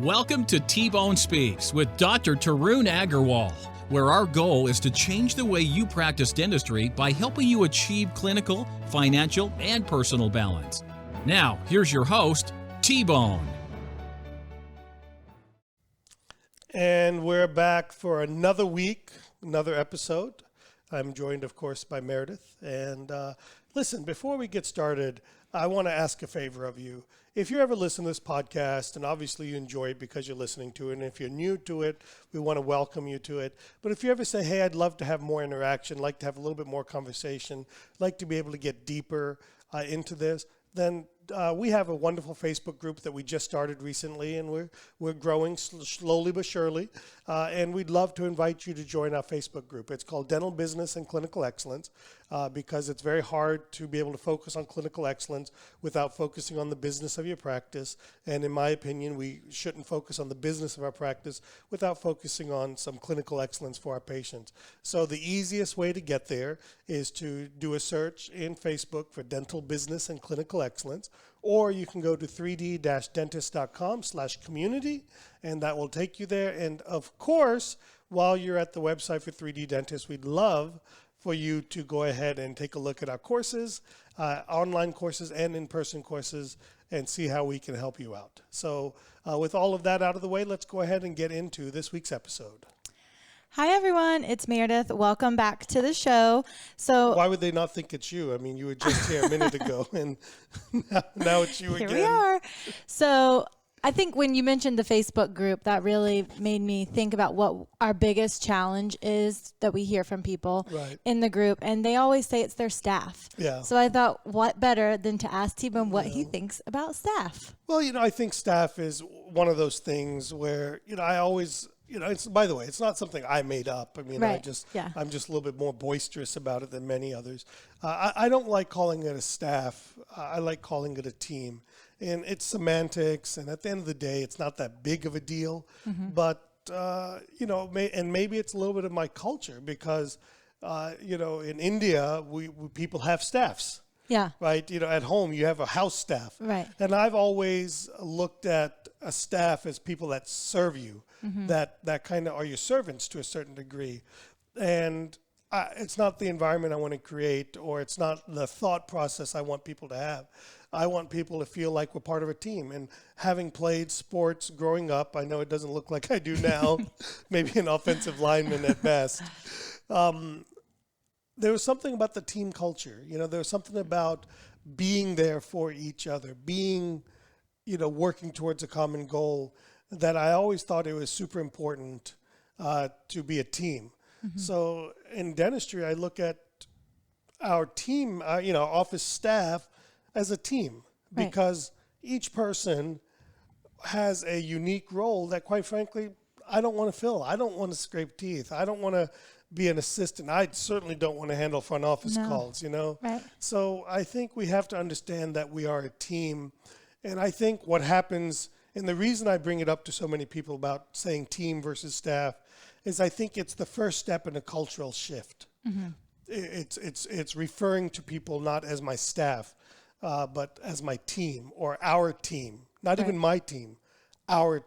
Welcome to T-Bone Speaks with Dr. Tarun Agarwal, where our goal is to change the way you practice dentistry by helping you achieve clinical, financial, and personal balance. Now, here's your host, T-Bone. And we're back for another week, another episode. I'm joined, of course, by Meredith. And listen, before we get started, I want to ask a favor of you. If you ever listen to this podcast, and obviously you enjoy it because you're listening to it, and if you're new to it, we want to welcome you to it. But if you ever say, hey, I'd love to have more interaction, like to have a little bit more conversation, like to be able to get deeper into this, then we have a wonderful Facebook group that we just started recently, and we're growing slowly but surely. And we'd love to invite you to join our Facebook group. It's called Dental Business and Clinical Excellence because it's very hard to be able to focus on clinical excellence without focusing on the business of your practice. And in my opinion, we shouldn't focus on the business of our practice without focusing on some clinical excellence for our patients. So the easiest way to get there is to do a search in Facebook for Dental Business and Clinical Excellence. Or you can go to 3d-dentist.com/community, and that will take you there. And of course, while you're at the website for 3D Dentist, we'd love for you to go ahead and take a look at our courses, online courses and in-person courses, and see how we can help you out. So with all of that out of the way, let's go ahead and get into this week's episode. Hi, everyone. It's Meredith. Welcome back to the show. So, why would they not think it's you? I mean, you were just here a minute ago, and now it's you again. Here we are. So I think when you mentioned the Facebook group, that really made me think about what our biggest challenge is that we hear from people in the group. And they always say it's their staff. Yeah. So I thought, what better than to ask T-Bone what he thinks about staff? Well, I think staff is one of those things where, I always... it's, by the way, it's not something I made up. I mean, I'm just a little bit more boisterous about it than many others. I don't like calling it a staff. I like calling it a team. And it's semantics. And at the end of the day, it's not that big of a deal. Mm-hmm. But, and maybe it's a little bit of my culture because, in India, people have staffs. Yeah. Right. At home, you have a house staff. Right. And I've always looked at a staff as people that serve you, that kind of are your servants to a certain degree. And it's not the environment I want to create, or it's not the thought process I want people to have. I want people to feel like we're part of a team. And having played sports growing up, I know it doesn't look like I do now, maybe an offensive lineman at best. There was something about the team culture. There was something about being there for each other, being, working towards a common goal, that I always thought it was super important to be a team. Mm-hmm. So in dentistry, I look at our team, office staff as a team, because each person has a unique role that, quite frankly, I don't want to fill. I don't want to scrape teeth. I don't want to be an assistant. I certainly don't want to handle front office calls, Right. So I think we have to understand that we are a team. And I think what happens, and the reason I bring it up to so many people about saying team versus staff, is I think it's the first step in a cultural shift. Mm-hmm. It's referring to people not as my staff, but as my team or our team. Not even my team, our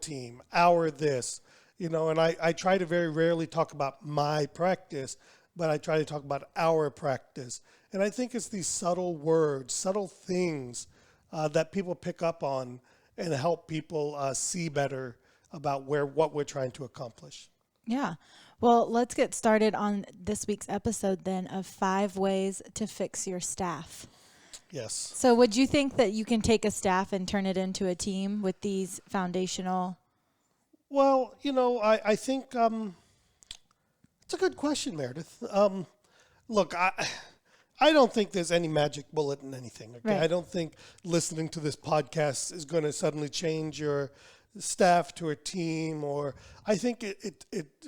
this. And I try to very rarely talk about my practice, but I try to talk about our practice. And I think it's these subtle words, subtle things that people pick up on and help people see better about what we're trying to accomplish. Yeah. Well, let's get started on this week's episode then of 5 ways to fix your staff. Yes. So would you think that you can take a staff and turn it into a team with these foundational? Well, I think it's a good question, Meredith. Look, I don't think there's any magic bullet in anything. Okay? Right. I don't think listening to this podcast is going to suddenly change your staff to a team, or I think it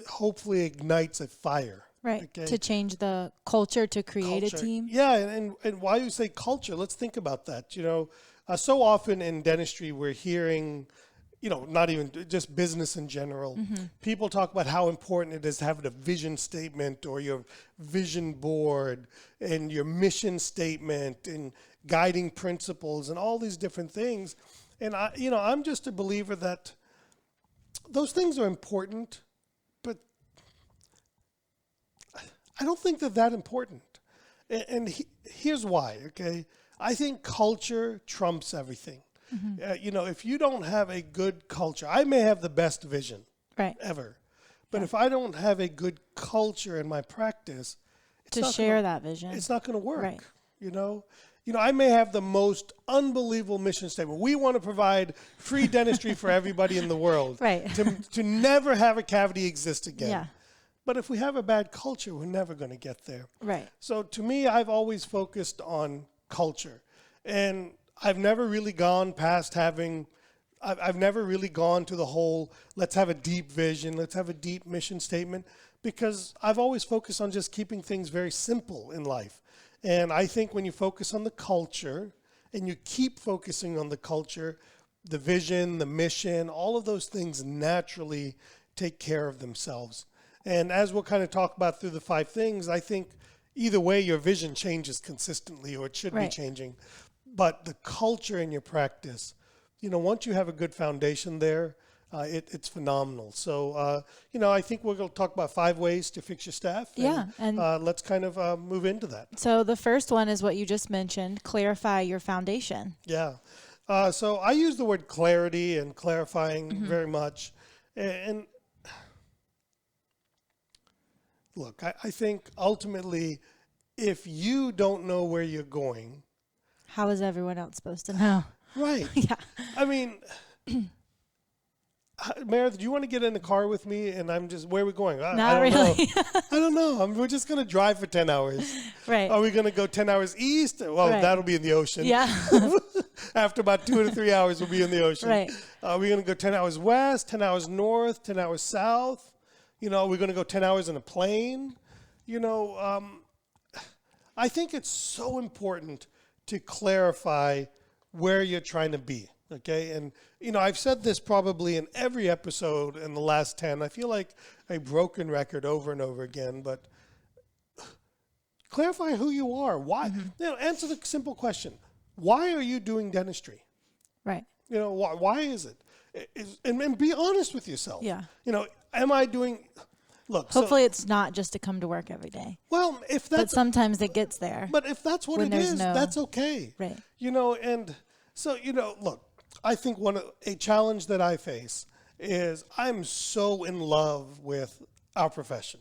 hopefully ignites a fire. Right, okay? To change the culture, to create a team. Yeah, and why you say culture, let's think about that. So often in dentistry we're hearing, not even just business in general. Mm-hmm. People talk about how important it is to have a vision statement or your vision board and your mission statement and guiding principles and all these different things. And I'm just a believer that those things are important, but I don't think they're that important. And here's why, okay? I think culture trumps everything. If you don't have a good culture, I may have the best vision ever, but if I don't have a good culture in my practice, that vision, it's not going to work. Right. I may have the most unbelievable mission statement. We want to provide free dentistry for everybody in the world. Right. To never have a cavity exist again. Yeah. But if we have a bad culture, we're never going to get there. Right. So to me, I've always focused on culture. And I've never really gone past I've never really gone to the whole, let's have a deep vision, let's have a deep mission statement, because I've always focused on just keeping things very simple in life. And I think when you focus on the culture and you keep focusing on the culture, the vision, the mission, all of those things naturally take care of themselves. And as we'll kind of talk about through the 5 things, I think either way your vision changes consistently, or it should be changing. But the culture in your practice, once you have a good foundation there, it's phenomenal. So, I think we're going to talk about 5 ways to fix your staff. And let's kind of move into that. So the first one is what you just mentioned, clarify your foundation. Yeah. So I use the word clarity and clarifying very much. And look, I think ultimately, if you don't know where you're going, how is everyone else supposed to know? Right. Yeah. I mean, Meredith, do you want to get in the car with me? And where are we going? Not I don't really. know. I don't know. We're just going to drive for 10 hours. Right. Are we going to go 10 hours east? Well, that'll be in the ocean. Yeah. After about 2 to 3 hours, we'll be in the ocean. Right. Are we going to go 10 hours west, 10 hours north, 10 hours south? Are we going to go 10 hours in a plane? I think it's so important to clarify where you're trying to be, okay? And, I've said this probably in every episode in the last 10. I feel like a broken record over and over again, but clarify who you are. Why? Answer the simple question. Why are you doing dentistry? Right. Why is it? And be honest with yourself. Yeah. Am I doing... Look, hopefully it's not just to come to work every day. Well, if that's... But sometimes it gets there. But if that's what it is, that's okay. Right. And so, look, I think a challenge that I face is I'm so in love with our profession.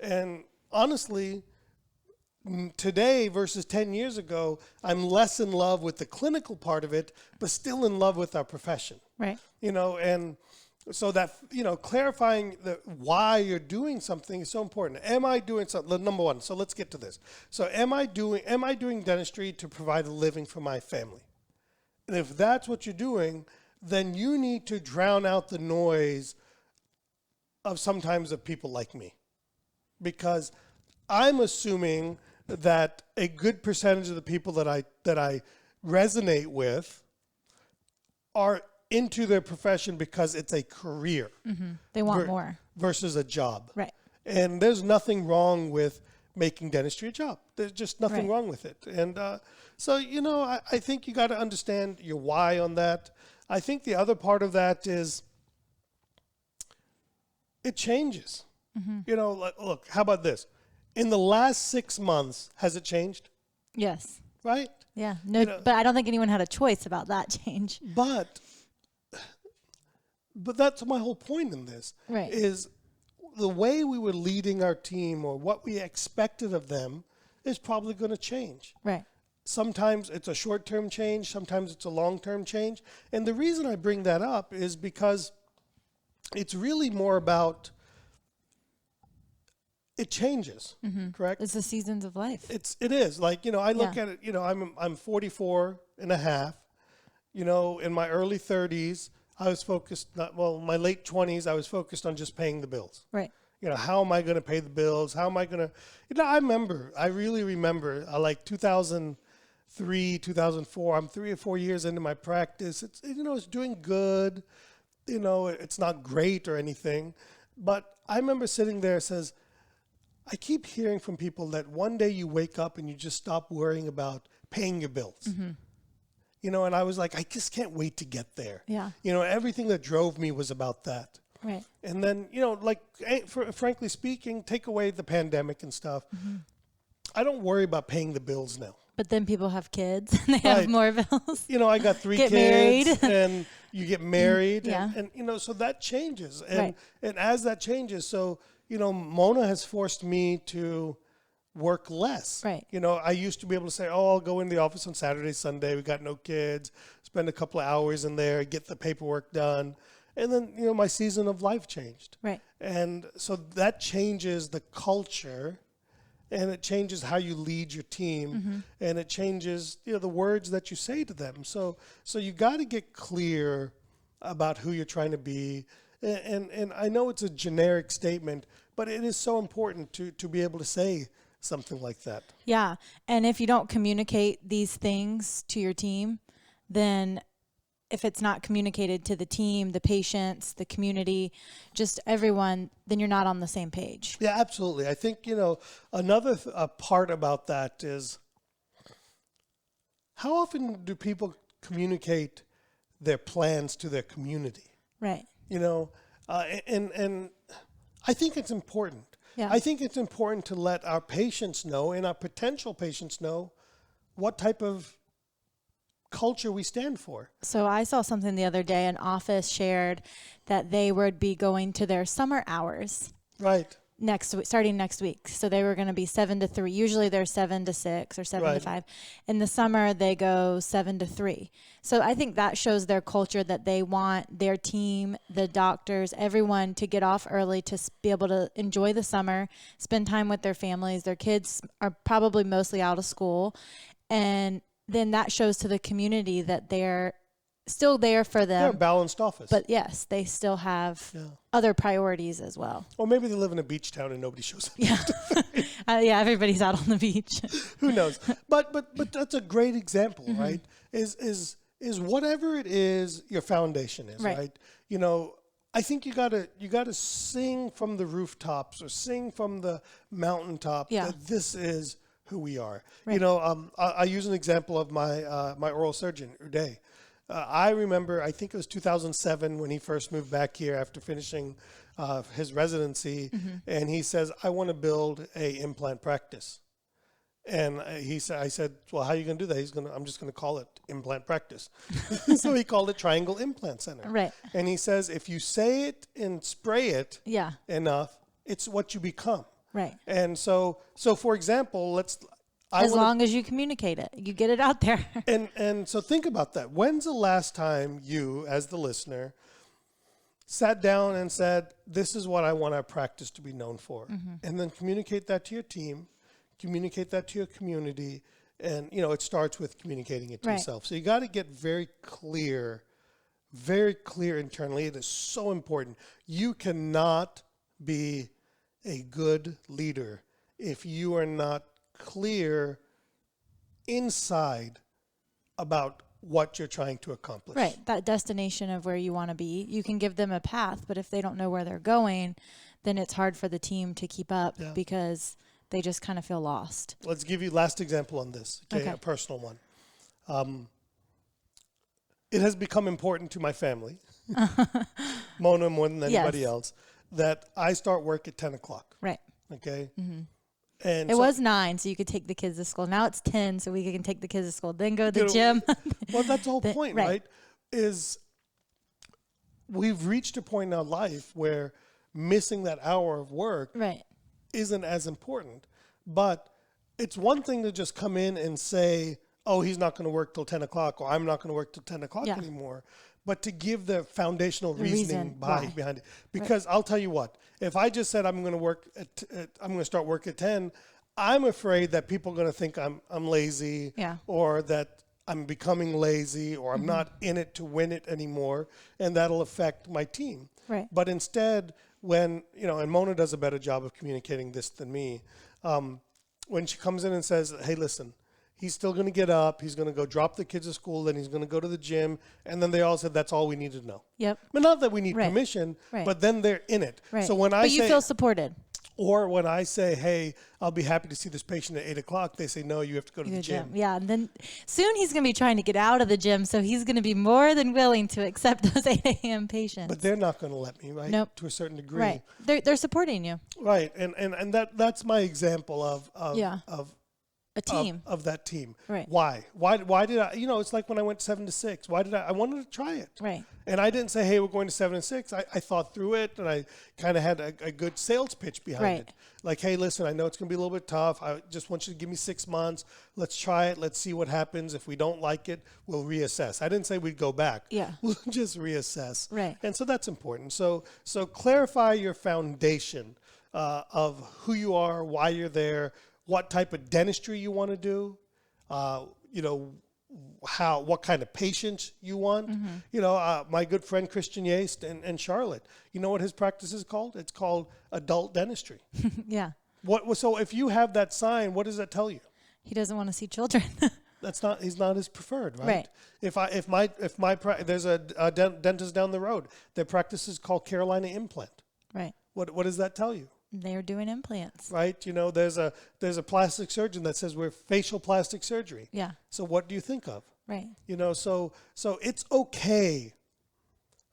And honestly, today versus 10 years ago, I'm less in love with the clinical part of it, but still in love with our profession. Right. And... So that, clarifying why you're doing something is so important. Am I doing something? Number one, so let's get to this. So am I doing dentistry to provide a living for my family? And if that's what you're doing, then you need to drown out the noise of sometimes of people like me. Because I'm assuming that a good percentage of the people that I resonate with are into their profession because it's a career. They want more. Versus a job. Right. And there's nothing wrong with making dentistry a job. There's just nothing wrong with it. And so, I think you got to understand your why on that. I think the other part of that is it changes. Look, how about this? In the last 6 months, has it changed? Yes. Right? Yeah. No, but I don't think anyone had a choice about that change. But that's my whole point in this, is the way we were leading our team or what we expected of them is probably going to change. Right. Sometimes it's a short-term change. Sometimes it's a long-term change. And the reason I bring that up is because it's really more about it changes, correct? It's the seasons of life. It is. Like, I look at it, I'm 44 and a half, in my early 30s, I was focused, my late 20s, I was focused on just paying the bills. Right. How am I going to pay the bills? How am I going to, I really remember, like 2003, 2004, I'm 3 or 4 years into my practice. It's, it's doing good. It's not great or anything. But I remember sitting there, I keep hearing from people that one day you wake up and you just stop worrying about paying your bills. And I was like, I just can't wait to get there. Yeah. Everything that drove me was about that. Right. And then, frankly speaking, take away the pandemic and stuff. I don't worry about paying the bills now. But then people have kids and they have more bills. I got 3 Get kids married. and you get married Yeah. and so that changes. And Right. and as that changes, so, Mona has forced me to work less. Right. I used to be able to say, oh, I'll go in the office on Saturday, Sunday. We got no kids, spend a couple of hours in there, get the paperwork done. And then, my season of life changed. Right. And so that changes the culture and it changes how you lead your team and it changes, the words that you say to them. So you got to get clear about who you're trying to be. And I know it's a generic statement, but it is so important to be able to say something like that. Yeah. And if you don't communicate these things to your team, then if it's not communicated to the team, the patients, the community, just everyone, then you're not on the same page. Yeah, absolutely. I think, another part about that is how often do people communicate their plans to their community? Right. And I think it's important. Yeah. I think it's important to let our patients know and our potential patients know what type of culture we stand for. So I saw something the other day, an office shared that they would be going to their summer hours. Right. Starting next week. So they were going to be 7 to 3. Usually they're 7 to 6 or 7 to 5. In the summer, they go 7 to 3. So I think that shows their culture that they want their team, the doctors, everyone to get off early to be able to enjoy the summer, spend time with their families. Their kids are probably mostly out of school. And then that shows to the community that they're still there for them. They're a balanced office. But yes, they still have other priorities as well. Or maybe they live in a beach town and nobody shows up. Yeah. Yeah, everybody's out on the beach. Who knows? But that's a great example, right? Is whatever it is your foundation is, right? I think you gotta sing from the rooftops or sing from the mountaintop that this is who we are. Right. I use an example of my oral surgeon, Uday. I remember, I think it was 2007 when he first moved back here after finishing his residency, and he says, I want to build a implant practice. And I said, well, how are you going to do that? I'm just going to call it implant practice. So he called it Triangle Implant Center. Right. And he says, if you say it and spray it enough, it's what you become. Right. And so for example, as long as you communicate it, you get it out there. And so think about that. When's the last time you, as the listener, sat down and said, this is what I want our practice to be known for? And then communicate that to your team, communicate that to your community. And, it starts with communicating it to yourself. So you got to get very clear internally. It is so important. You cannot be a good leader if you are not clear inside about what you're trying to accomplish. Right. That destination of where you want to be. You can give them a path, but if they don't know where they're going, then it's hard for the team to keep up because they just kind of feel lost. Let's give you last example on this, okay. A personal one. It has become important to my family, Mona more than anybody else, that I start work at 10 o'clock. Right. Okay? And it was 9, so you could take the kids to school. Now it's 10, so we can take the kids to school, then go to the gym. Well, that's the whole point, right? Is we've reached a point in our life where missing that hour of work isn't as important. But it's one thing to just come in and say, oh, he's not going to work till 10 o'clock, or I'm not going to work till 10 o'clock anymore. But to give the foundational reasoning behind it. Because I'll tell you what, if I just said I'm going to start work at 10, I'm afraid that people are going to think I'm lazy or that I'm becoming lazy or I'm not in it to win it anymore, and that'll affect my team. Right. But instead, when, and Mona does a better job of communicating this than me, when she comes in and says, hey, listen, he's still going to get up. He's going to go drop the kids at school. Then he's going to go to the gym. And then they all said, that's all we need to know. Yep. But not that we need permission, but then they're in it. Right. So when but you feel supported. Or when I say, hey, I'll be happy to see this patient at 8 o'clock, they say, no, you have to go to the gym. Yeah, and then soon he's going to be trying to get out of the gym, so he's going to be more than willing to accept those 8 a.m. patients. But they're not going to let me, right? Nope. To a certain degree. Right. They're supporting you. Right. And that's my example of A team. of that team. Right. Why did I, it's like when I went 7 to 6. I wanted to try it. Right. And I didn't say, hey, we're going to 7 to 6. I thought through it, and I kind of had a good sales pitch behind it. Like, hey, listen, I know it's going to be a little bit tough. I just want you to give me 6 months. Let's try it. Let's see what happens. If we don't like it, we'll reassess. I didn't say we'd go back. Yeah. We'll just reassess. Right. And so that's important. So clarify your foundation of who you are, why you're there, what type of dentistry you want to do, what kind of patients you want. My good friend Christian Yaste in Charlotte, you know what his practice is called? It's called adult dentistry. Yeah. So if you have that sign, what does that tell you? He doesn't want to see children. He's not his preferred, right? Right. There's a dentist down the road, their practice is called Carolina Implant. Right. What does that tell you? They're doing implants. Right. There's a plastic surgeon that says we're facial plastic surgery. Yeah. So what do you think of? Right. So it's okay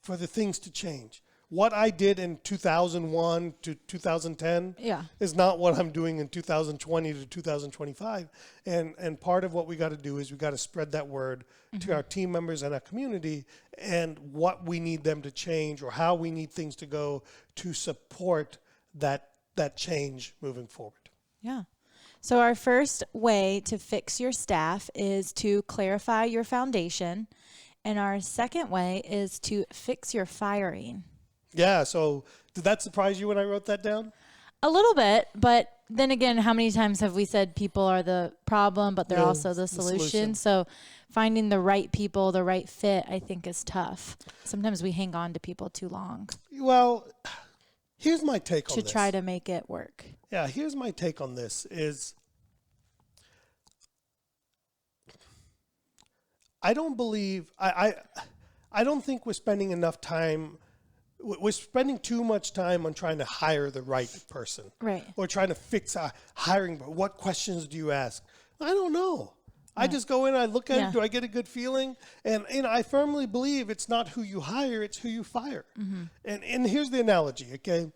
for the things to change. What I did in 2001 to 2010 is not what I'm doing in 2020 to 2025. And part of what we got to do is we got to spread that word to our team members and our community and what we need them to change or how we need things to go to support that change moving forward. Yeah. So our first way to fix your staff is to clarify your foundation. And our second way is to fix your firing. Yeah. So did that surprise you when I wrote that down? A little bit, but then again, how many times have we said people are the problem, but they're also the solution? So finding the right people, the right fit, I think is tough. Sometimes we hang on to people too long. Well, here's my take on this. To try to make it work. Yeah, here's my take on this is I don't believe I don't think we're spending enough time. We're spending too much time on trying to hire the right person. Right. Or trying to fix hiring. What questions do you ask? I don't know. I just go in, I look at it, do I get a good feeling? And I firmly believe it's not who you hire, it's who you fire. Mm-hmm. And here's the analogy, okay?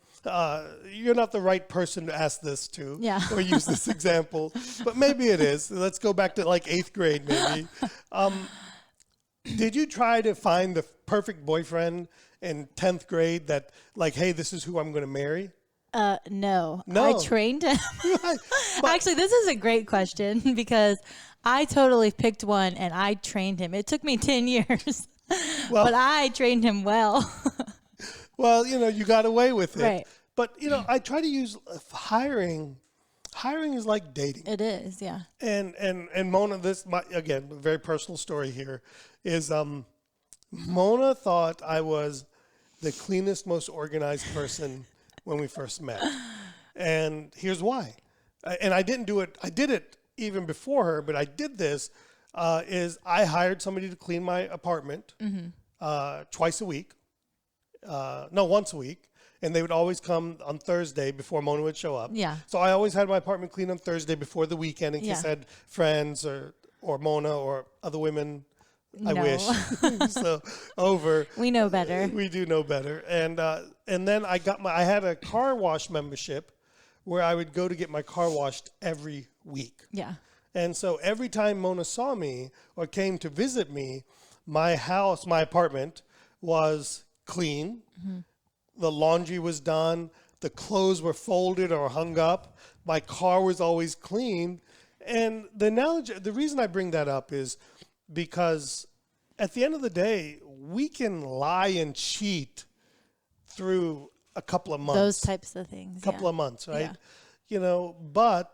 You're not the right person to ask this to or use this example, but maybe it is. Let's go back to like 8th grade maybe. Did you try to find the perfect boyfriend in 10th grade that like, hey, this is who I'm going to marry? No. I trained him. Actually, this is a great question because I totally picked one and I trained him. It took me 10 years, but I trained him well. Well, you got away with it. Right. But, I try to use hiring. Hiring is like dating. It is, yeah. And Mona, again, a very personal story here is Mona thought I was the cleanest, most organized person when we first met. And here's why. And I didn't do it. I did it even before her, but I did this is I hired somebody to clean my apartment twice a week. Once a week. And they would always come on Thursday before Mona would show up. Yeah. So I always had my apartment cleaned on Thursday before the weekend in case I had friends or Mona or other women. I wish. So over. We know better. We do know better. And then I had a car wash membership where I would go to get my car washed every week. Yeah. And so every time Mona saw me or came to visit me, my apartment was clean. Mm-hmm. The laundry was done. The clothes were folded or hung up. My car was always clean. And the reason I bring that up is because at the end of the day, we can lie and cheat through a couple of months. Those types of things. A couple of months, right? Yeah. But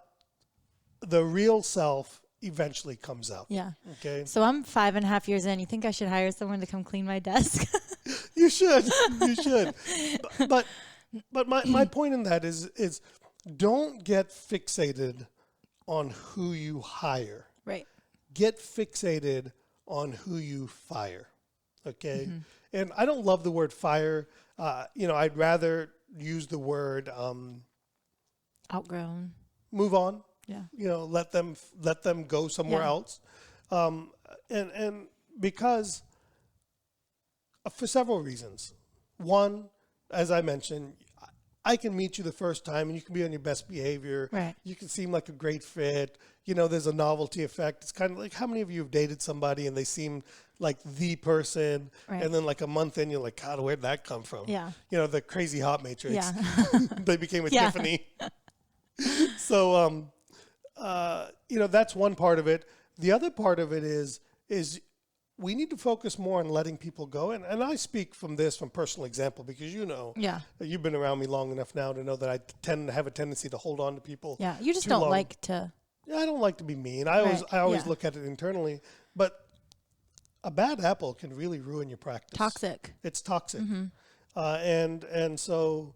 the real self eventually comes out. Yeah. Okay. So I'm 5.5 years in. You think I should hire someone to come clean my desk? You should. You should. But my point in that is don't get fixated on who you hire. Right. Get fixated on who you fire. Okay. Mm-hmm. And I don't love the word fire. I'd rather use the word outgrown. Move on. Yeah. Let them go somewhere else. And because for several reasons. One, as I mentioned, I can meet you the first time and you can be on your best behavior. Right. You can seem like a great fit. There's a novelty effect. It's kind of like, how many of you have dated somebody and they seem like the person, right. and then like a month in, you're like, God, where'd that come from? Yeah. The crazy hot matrix. Yeah. They became a Tiffany. So, that's one part of it. The other part of it is we need to focus more on letting people go. And I speak from personal example, because you've been around me long enough now to know that I tend to have a tendency to hold on to people. Yeah, you just don't like to. Yeah, I don't like to be mean. I always look at it internally. But a bad apple can really ruin your practice. Toxic. It's toxic. And so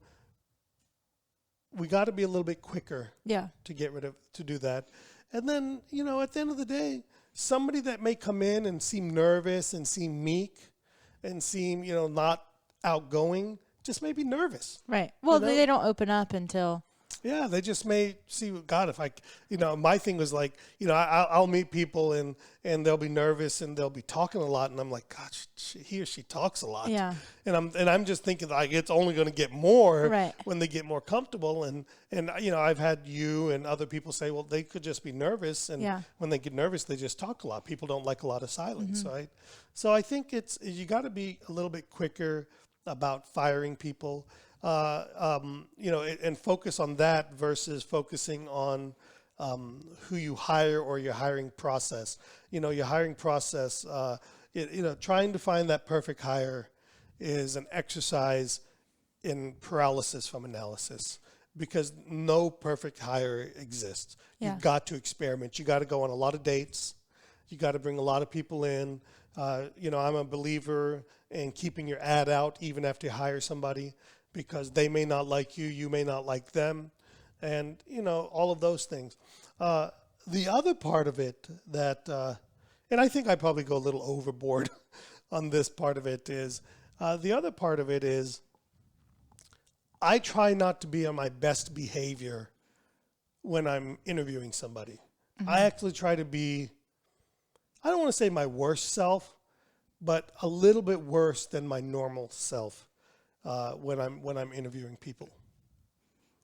we got to be a little bit quicker to do that. And then, at the end of the day, somebody that may come in and seem nervous and seem meek and seem, not outgoing, just may be nervous. Right. Well, they don't open up until. Yeah, they just may see, God, if I, my thing was like, I'll meet people and they'll be nervous and they'll be talking a lot. And I'm like, gosh, he or she talks a lot. Yeah. And I'm just thinking like it's only going to get more when they get more comfortable. And I've had you and other people say, well, they could just be nervous. And when they get nervous, they just talk a lot. People don't like a lot of silence, right? So I think you got to be a little bit quicker about firing people. And focus on that versus focusing on who you hire or your hiring process. Your hiring process, trying to find that perfect hire is an exercise in paralysis from analysis, because no perfect hire exists. You've got to experiment. You got to go on a lot of dates. You got to bring a lot of people in. I'm a believer in keeping your ad out even after you hire somebody, because they may not like you, you may not like them, and, all of those things. The other part of it that, and I think I probably go a little overboard on this part of it, is the other part of it is I try not to be on my best behavior when I'm interviewing somebody. I actually try to be, I don't want to say my worst self, but a little bit worse than my normal self. When I'm interviewing people,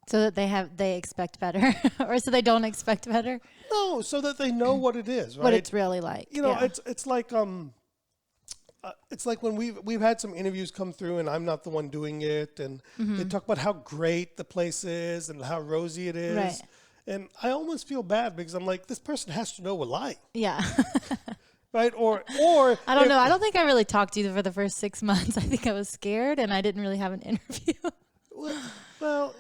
so that they expect better, or so they don't expect better. No, so that they know what it is, right? What it's really like. It's like it's like when we've had some interviews come through, and I'm not the one doing it, and they talk about how great the place is and how rosy it is, right. And I almost feel bad because I'm like, this person has to know we're lying. Yeah. Right, or I don't know. I don't think I really talked to you for the first 6 months. I think I was scared, and I didn't really have an interview. Well,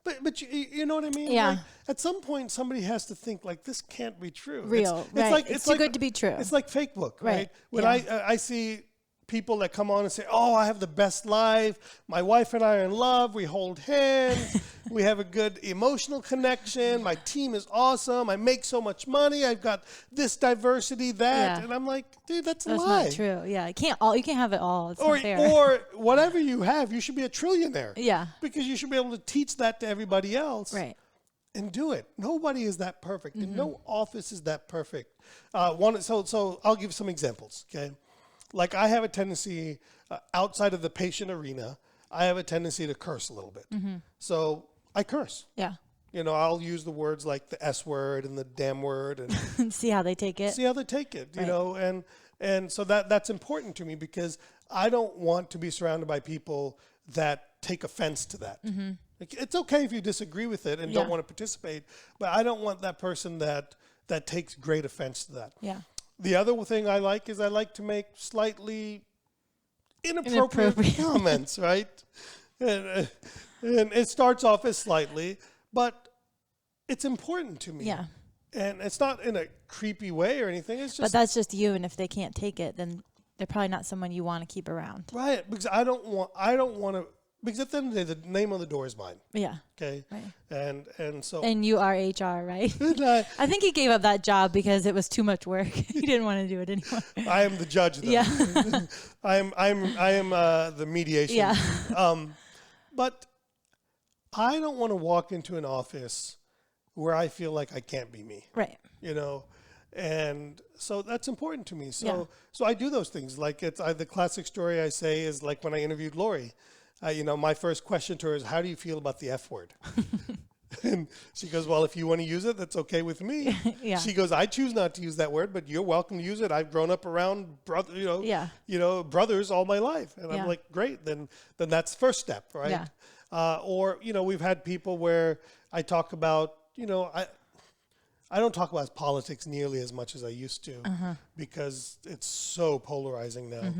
but you know what I mean? Yeah. Like, at some point, somebody has to think like, this can't be true. Real, right? It's too good to be true. It's like Facebook, right? When I see people that come on and say, "Oh, I have the best life. My wife and I are in love. We hold hands. We have a good emotional connection. My team is awesome. I make so much money. I've got this diversity, that." And I'm like, dude, that's a lie. That's not true. Yeah, you can't have it all. It's not fair. Or whatever you have, you should be a trillionaire. Yeah. Because you should be able to teach that to everybody else. Right. And do it. Nobody is that perfect. And no office is that perfect. So I'll give some examples, okay? Like I have a tendency, outside of the patient arena, I have a tendency to curse a little bit. So I curse. Yeah. I'll use the words like the S word and the damn word and see how they take it. And so that's important to me, because I don't want to be surrounded by people that take offense to that. Like, it's okay if you disagree with it and don't want to participate, but I don't want that person that takes great offense to that. Yeah. The other thing I like is I like to make slightly inappropriate comments, right? And it starts off as slightly, but it's important to me. Yeah. And it's not in a creepy way or anything. It's just. But that's just you, and if they can't take it, then they're probably not someone you want to keep around. Right, because I don't want to. Because at the end of the day, the name on the door is mine. Yeah. Okay. Right. And so. And you are HR, right? I think he gave up that job because it was too much work. He didn't want to do it anymore. I am the judge, though. Yeah. I am the mediation. Yeah. But I don't want to walk into an office where I feel like I can't be me. Right. You know, and so that's important to me. So Yeah. so I do those things. Like the classic story I say is like when I interviewed Lori. You know, my first question to her is, "How do you feel about the F word?" And she goes, "Well, if you want to use it, that's okay with me." Yeah. She goes, "I choose not to use that word, but you're welcome to use it. I've grown up around brothers all my life." And Yeah. I'm like, "Great, then that's the first step, right?" Yeah. Or we've had people where I talk about, I don't talk about politics nearly as much as I used to because it's so polarizing now.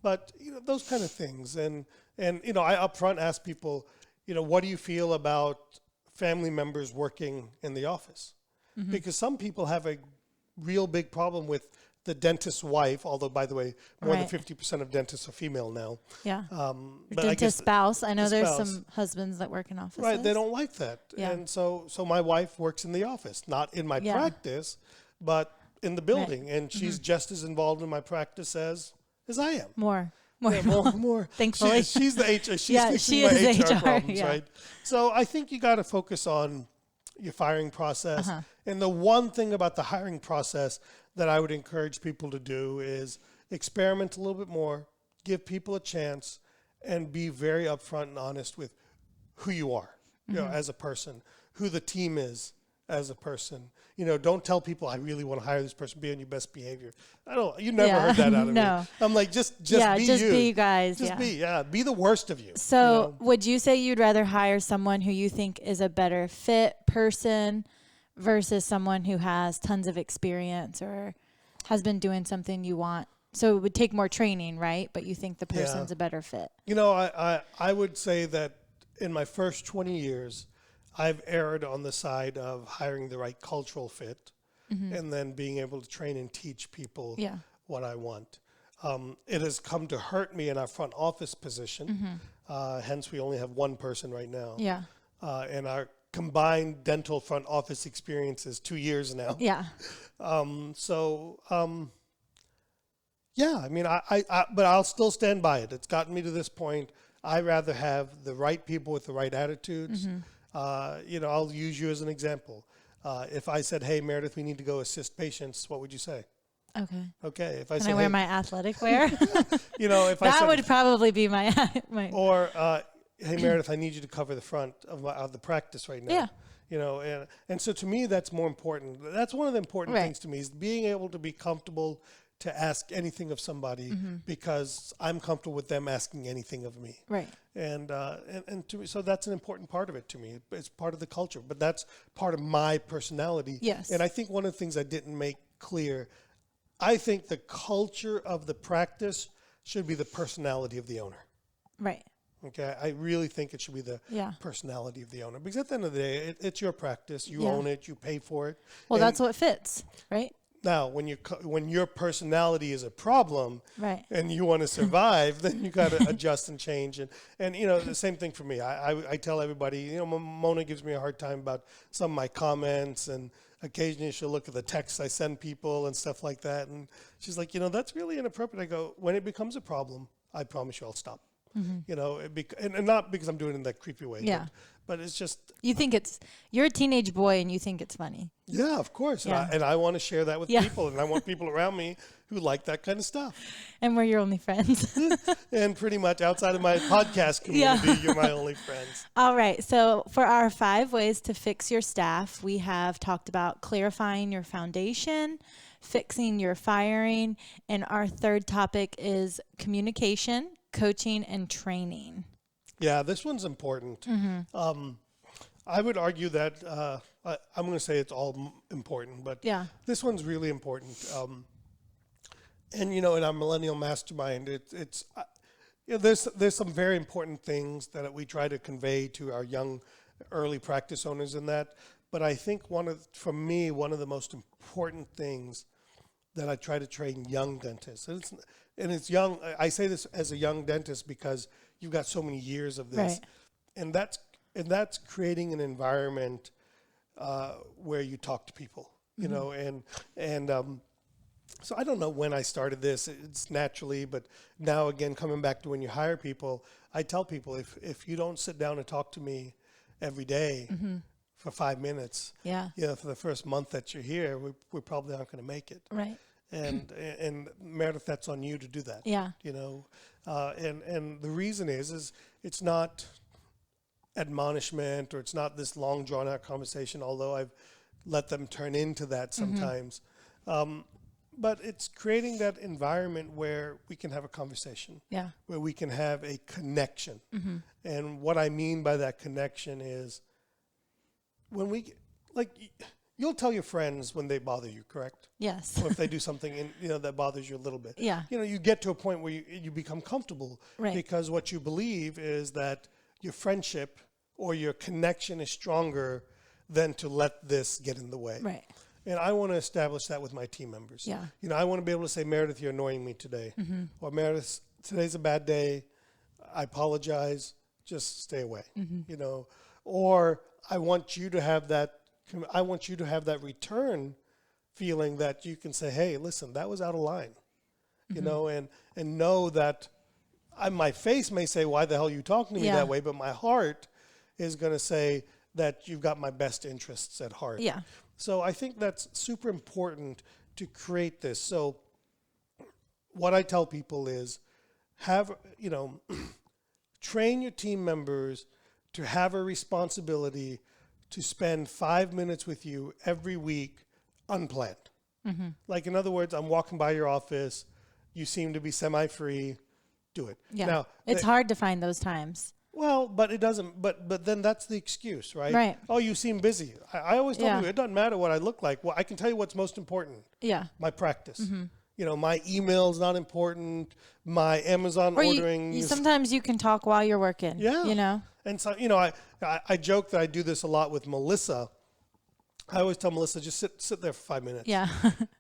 But those kind of things, and I upfront ask people, what do you feel about family members working in the office? Because some people have a real big problem with the dentist's wife, although, by the way, more than 50% of dentists are female now. Yeah. But I guess Dentist spouse. I know the there's spouse. some husbands that work in offices. Right, they don't like that. Yeah. And so my wife works in the office, not in my Yeah. practice, but in the building. And she's just as involved in my practice as I am. More. Yeah, more. Thankfully. She's the HR. She's Yeah, fixing she my is HR HR, problems, yeah. right? So I think you got to focus on your firing process. And the one thing about the hiring process that I would encourage people to do is experiment a little bit more, give people a chance, and be very upfront and honest with who you are, as a person, who the team is as a person. Don't tell people, I really want to hire this person, be on your best behavior. You never heard that out of No. me. I'm like, just be just you. be you guys. Just yeah. be the worst of you. So would you say you'd rather hire someone who you think is a better fit person versus someone who has tons of experience or has been doing something you want? So it would take more training, right? But you think the person's a better fit. I would say that in my first 20 years, I've erred on the side of hiring the right cultural fit and then being able to train and teach people what I want. It has come to hurt me in our front office position. Hence, we only have one person right now. Yeah. And our combined dental front office experience is 2 years now. Yeah. But I'll still stand by it. It's gotten me to this point. I'd rather have the right people with the right attitudes. I'll use you as an example. If I said, "Hey, Meredith, we need to go assist patients," what would you say? Okay. Okay. If I Can said, I wear "Hey," my athletic wear? if I That said, would probably be my or "Hey, Meredith, I need you to cover the front of the practice right now." Yeah. And so to me, that's more important. That's one of the important things to me is being able to be comfortable to ask anything of somebody because I'm comfortable with them asking anything of me. Right. And to me, so that's an important part of it to me. It's part of the culture, but that's part of my personality. Yes. And I think one of the things I didn't make clear, I think the culture of the practice should be the personality of the owner. Right. Okay, I really think it should be the personality of the owner because at the end of the day, it's your practice. You own it. You pay for it. Well, and that's what fits, right? now, when your personality is a problem, Right. and you want to survive, then you got to adjust and change. And the same thing for me. I tell everybody, Mona gives me a hard time about some of my comments, and occasionally she'll look at the texts I send people and stuff like that, and she's like, that's really inappropriate. I go, when it becomes a problem, I promise you I'll stop. And not because I'm doing it in that creepy way. Yeah. But it's just. You think you're a teenage boy and you think it's funny. Yeah, of course. Yeah. And I want to share that with people, and I want people around me who like that kind of stuff. And we're your only friends. And pretty much outside of my podcast community, you're my only friends. All right. So for our 5 ways to fix your staff, we have talked about clarifying your foundation, fixing your firing, and our third topic is communication, coaching, and training. Yeah, this one's important. I would argue that I'm going to say it's all important, but this one's really important. And in our Millennial Mastermind, there's some very important things that we try to convey to our young, early practice owners in that. But I think for me, one of the most important things that I try to train young dentists, and it's young. I say this as a young dentist because you've got so many years of this, and that's creating an environment where you talk to people, so I don't know when I started this. It's naturally, but now again, coming back to when you hire people, I tell people if you don't sit down and talk to me every day for 5 minutes. Yeah. You know, for the first month that you're here, we probably aren't going to make it. Right. And Meredith, that's on you to do that. Yeah. You know, and the reason is it's not admonishment, or it's not this long drawn out conversation, although I've let them turn into that sometimes. But it's creating that environment where we can have a conversation, where we can have a connection. And what I mean by that connection is when we, like, you'll tell your friends when they bother you, correct? Yes. Or if they do something that bothers you a little bit. Yeah. You know, you get to a point where you become comfortable, right. because what you believe is that your friendship or your connection is stronger than to let this get in the way. Right. And I want to establish that with my team members. Yeah. You know, I want to be able to say, Meredith, you're annoying me today. Or Meredith, today's a bad day. I apologize. Just stay away. You know, or I want you to have that return feeling that you can say, hey, listen, that was out of line. You know, and know that my face may say, why the hell are you talking to me that way? But my heart is going to say that you've got my best interests at heart. Yeah. So I think that's super important to create this. So what I tell people is train your team members to have a responsibility to spend 5 minutes with you every week unplanned. Like, in other words, I'm walking by your office, you seem to be semi-free, do it. Yeah. Now, it's hard to find those times. Well, but it doesn't. But then that's the excuse, right? Right. Oh, you seem busy. I always tell you, it doesn't matter what I look like. Well, I can tell you what's most important. Yeah. My practice. You know, my email's not important. My Amazon ordering. Sometimes you can talk while you're working. Yeah. You know. And so, you know, I joke that I do this a lot with Melissa. I always tell Melissa, just sit there for 5 minutes. Yeah.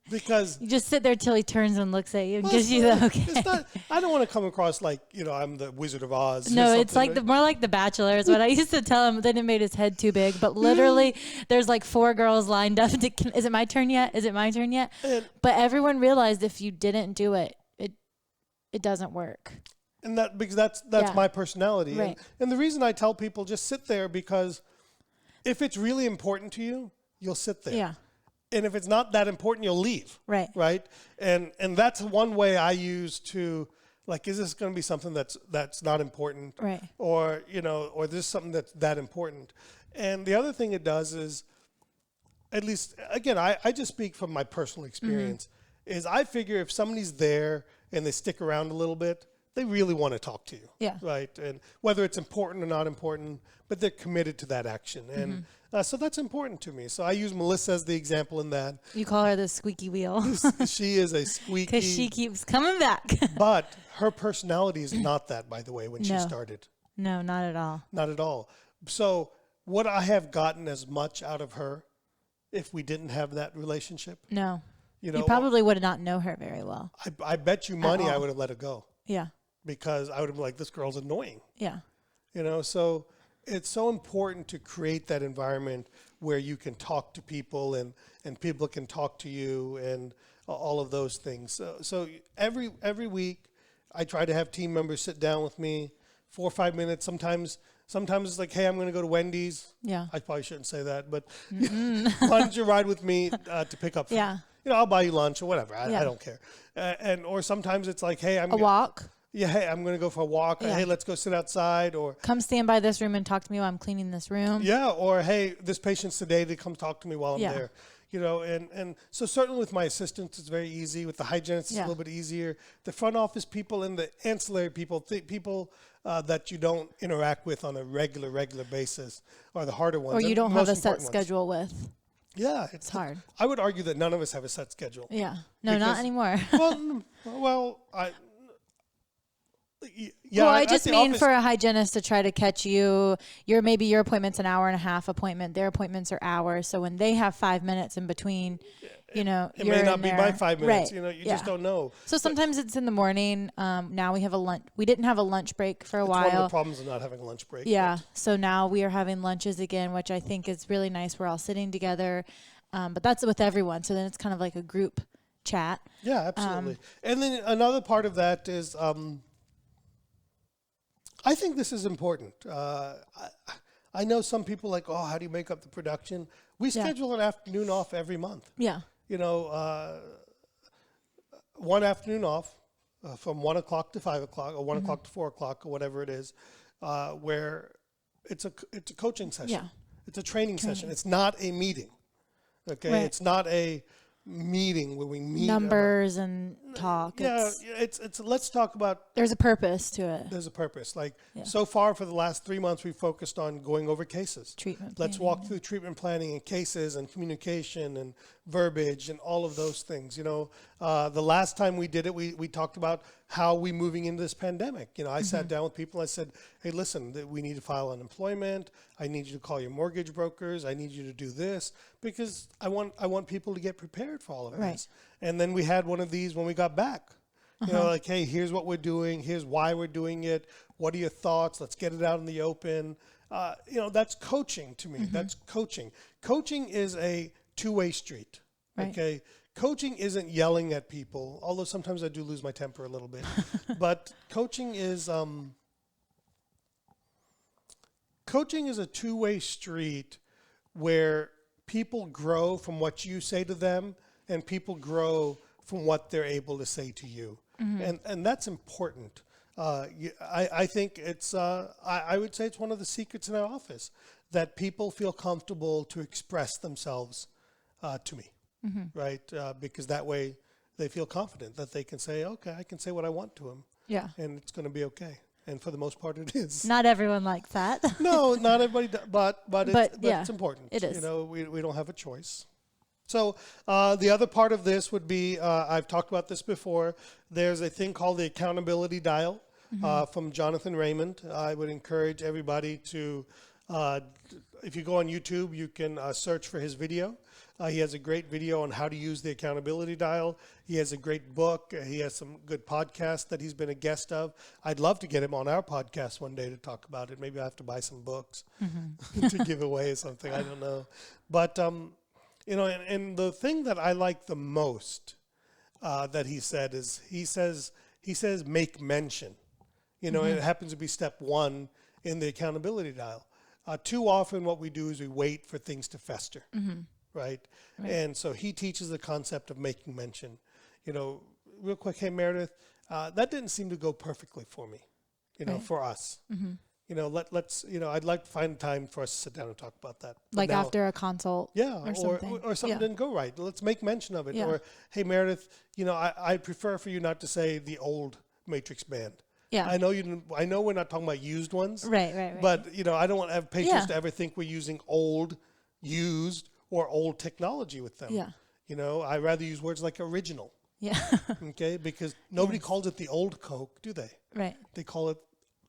Because you just sit there till he turns and looks at you and gives you the okay. It's not, I don't want to come across like, you know, I'm the Wizard of Oz. No, it's like more like The Bachelor is what I used to tell him. Then it made his head too big. But literally, there's like 4 girls lined up. Is it my turn yet? Is it my turn yet? But everyone realized if you didn't do it, it doesn't work. And because that's my personality. Right. And the reason I tell people just sit there, because if it's really important to you, you'll sit there. Yeah. And if it's not that important, you'll leave. Right. Right. And that's one way I use to, like, is this going to be something that's not important? Right. Or, you know, or this is something that's that important. And the other thing it does is, at least, again, I just speak from my personal experience, is I figure if somebody's there and they stick around a little bit, they really want to talk to you. Yeah. Right. And whether it's important or not important, but they're committed to that action. And so that's important to me. So I use Melissa as the example in that. You call her the squeaky wheel. She is a squeaky. Because she keeps coming back. But her personality is not that, by the way, when she started. No, not at all. Not at all. So would I have gotten as much out of her if we didn't have that relationship? No. You know, you probably would not know her very well. I bet you money I would have let her go. Yeah. Because I would have been like, this girl's annoying. Yeah. You know, so it's so important to create that environment where you can talk to people and people can talk to you and all of those things. So every week I try to have team members sit down with me 4 or 5 minutes. Sometimes it's like, hey, I'm going to go to Wendy's. Yeah. I probably shouldn't say that, but why don't you ride with me to pick up? Yeah. You know, I'll buy you lunch or whatever. I don't care. Or sometimes it's like, hey, a walk. Yeah, hey, I'm going to go for a walk. Yeah. Hey, let's go sit outside. Or come stand by this room and talk to me while I'm cleaning this room. Yeah, or hey, this patient's sedated. Come talk to me while I'm there. You know, and so certainly with my assistants, it's very easy. With the hygienists, it's a little bit easier. The front office people and the ancillary people, people that you don't interact with on a regular basis are the harder ones. Or you don't have a set schedule with. Yeah, it's hard. I would argue that none of us have a set schedule. Yeah, no, not anymore. I just mean for a hygienist to try to catch you. Maybe your appointment's an hour and a half appointment. Their appointments are hours. So when they have 5 minutes in between, you know, it may not be by 5 minutes. Right. You know, you just don't know. So sometimes it's in the morning. Now we have a lunch. We didn't have a lunch break for a while. One of the problems of not having a lunch break. Yeah. So now we are having lunches again, which I think is really nice. We're all sitting together, but that's with everyone. So then it's kind of like a group chat. Yeah, absolutely. And then another part of that is. I think this is important. I know some people like, oh, how do you make up the production? We schedule an afternoon off every month. Yeah. You know, one afternoon off from 1 o'clock to 5 o'clock or 1 o'clock to 4 o'clock or whatever it is, where it's a coaching session. Yeah. It's a training session. It's not a meeting. Okay. Right. It's not a meeting where we meet numbers and talk. Yeah, it's let's talk about. There's a purpose to it. There's a purpose. Like so far for the last 3 months, we've focused on going over cases. Treatment. Let's walk through treatment planning and cases and communication and verbiage and all of those things. You know, the last time we did it, we talked about how we moving into this pandemic. You know, I sat down with people. I said, hey, listen, we need to file unemployment. I need you to call your mortgage brokers. I need you to do this because I want people to get prepared for all of this. And then we had one of these when we got back. You know, like, hey, here's what we're doing. Here's why we're doing it. What are your thoughts? Let's get it out in the open. You know, that's coaching to me. That's coaching. Coaching is a two-way street. Okay. Coaching isn't yelling at people, although sometimes I do lose my temper a little bit. But coaching is a two-way street where people grow from what you say to them and people grow from what they're able to say to you. And that's important. I think it's, I would say it's one of the secrets in our office that people feel comfortable to express themselves to me. Right? Because that way they feel confident that they can say, okay, I can say what I want to him. Yeah. And it's going to be okay. And for the most part, it is. Not everyone likes that. No, not everybody, but it's important. It is. You know, we don't have a choice. So the other part of this would be, I've talked about this before, there's a thing called the accountability dial from Jonathan Raymond. I would encourage everybody to, if you go on YouTube, you can search for his video. He has a great video on how to use the accountability dial. He has a great book. He has some good podcasts that he's been a guest of. I'd love to get him on our podcast one day to talk about it. Maybe I have to buy some books to give away or something. I don't know. But, you know, and the thing that I like the most that he said is he says make mention. You know, and it happens to be step one in the accountability dial. Too often what we do is we wait for things to fester. Right? And so he teaches the concept of making mention. You know, real quick, hey, Meredith, that didn't seem to go perfectly for me, you know, for us. You know, let's, you know, I'd like to find time for us to sit down and talk about that. Like now, after a consult or something didn't go right. Let's make mention of it. Or, hey, Meredith, you know, I prefer for you not to say the old Matrix band. Yeah. I know we're not talking about used ones. Right. But, you know, I don't want to have patients to ever think we're using old, used, or old technology with them. Yeah. You know, I rather use words like original. Yeah. Okay, because nobody calls it the old Coke, do they? Right. They call it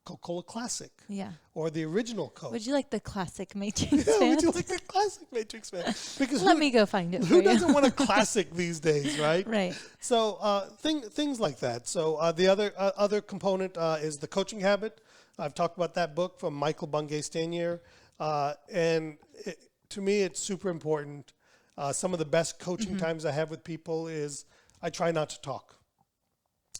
Coca-Cola Classic. Yeah. Or the original Coke. Would you like the classic Matrix band? Would you like the classic Matrix band? Because let me go find it for you. Who doesn't want a classic these days, right? Right. So things like that. So the other component is the coaching habit. I've talked about that book from Michael Bungay-Stanier. And to me, it's super important. Some of the best coaching times I have with people is I try not to talk.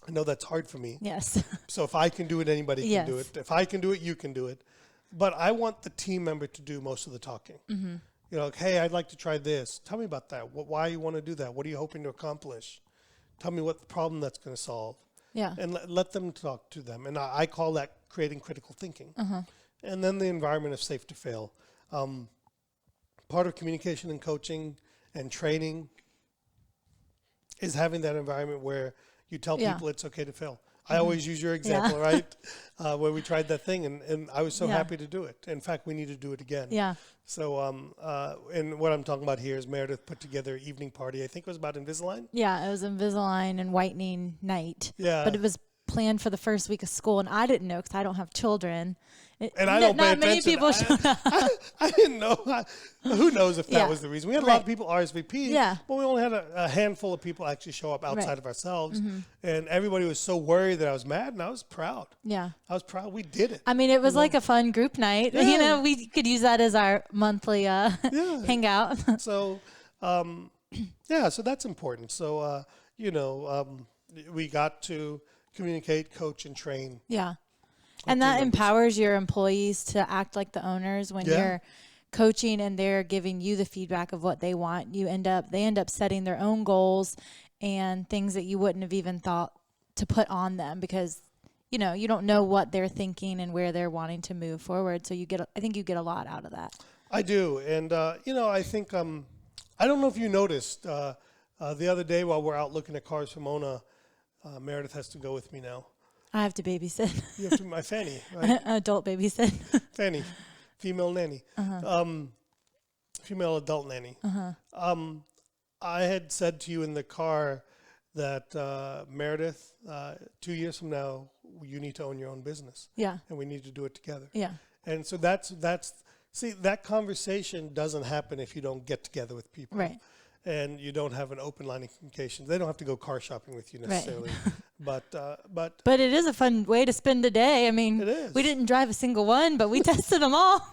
I know that's hard for me. Yes. So if I can do it, anybody can do it. If I can do it, you can do it. But I want the team member to do most of the talking. You know, like, hey, I'd like to try this. Tell me about that. Why you want to do that? What are you hoping to accomplish? Tell me what the problem that's going to solve. Yeah. And let them talk to them. And I call that creating critical thinking. And then the environment of safe to fail. Part of communication and coaching and training is having that environment where you tell people it's okay to fail. I always use your example, right? Where we tried that thing and I was so happy to do it. In fact, we need to do it again. Yeah. So, and what I'm talking about here is Meredith put together an evening party. I think it was about Invisalign. Yeah, it was Invisalign and whitening night. Yeah. But it was planned for the first week of school and I didn't know because I don't have children. And I don't pay attention. Not many people showed up. I didn't know. Who knows if that was the reason? We had a lot of people RSVP, but we only had a handful of people actually show up outside of ourselves. And everybody was so worried that I was mad, and I was proud. Yeah. I was proud. We did it. I mean, it was like a fun group night. Yeah. You know, we could use that as our monthly hangout. So, so that's important. So, you know, we got to communicate, coach, and train. Yeah. And that empowers your employees to act like the owners when you're coaching and they're giving you the feedback of what they want. They end up setting their own goals and things that you wouldn't have even thought to put on them because you don't know what they're thinking and where they're wanting to move forward. So I think you get a lot out of that. I do. And, I think, I don't know if you noticed, the other day while we're out looking at cars for Mona, Meredith has to go with me now. I have to babysit. You have to, my Fanny, right? Adult babysit. Fanny, female nanny. Female adult nanny. I had said to you in the car that Meredith, 2 years from now, you need to own your own business. Yeah. And we need to do it together. Yeah. And so see, that conversation doesn't happen if you don't get together with people. Right. And you don't have an open line of communication. They don't have to go car shopping with you necessarily. Right. But it is a fun way to spend a day. I mean, it is. We didn't drive a single one, but we tested them all.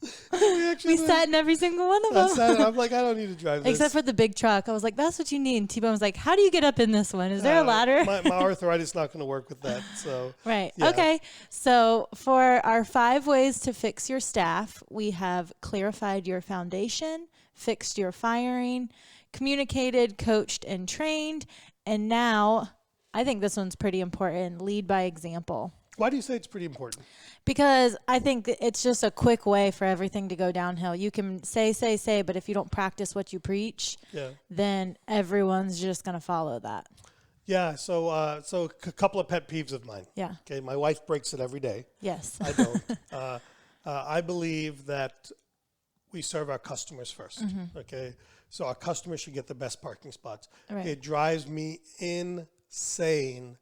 We sat in every single one of them. I'm like, I don't need to drive this. Except for the big truck. I was like, that's what you need. And T-Bone was like, how do you get up in this one? Is there a ladder? My arthritis is not going to work with that. So right. Yeah. Okay. So for our 5 ways to fix your staff, we have clarified your foundation, fixed your firing, communicated, coached, and trained. And now, I think this one's pretty important, lead by example. Why do you say it's pretty important? Because I think it's just a quick way for everything to go downhill. You can say, but if you don't practice what you preach, then everyone's just going to follow that. Yeah, so a couple of pet peeves of mine. Yeah. Okay, my wife breaks it every day. Yes. I don't. I believe that we serve our customers first. Okay, so our customers should get the best parking spots. Right. It drives me insane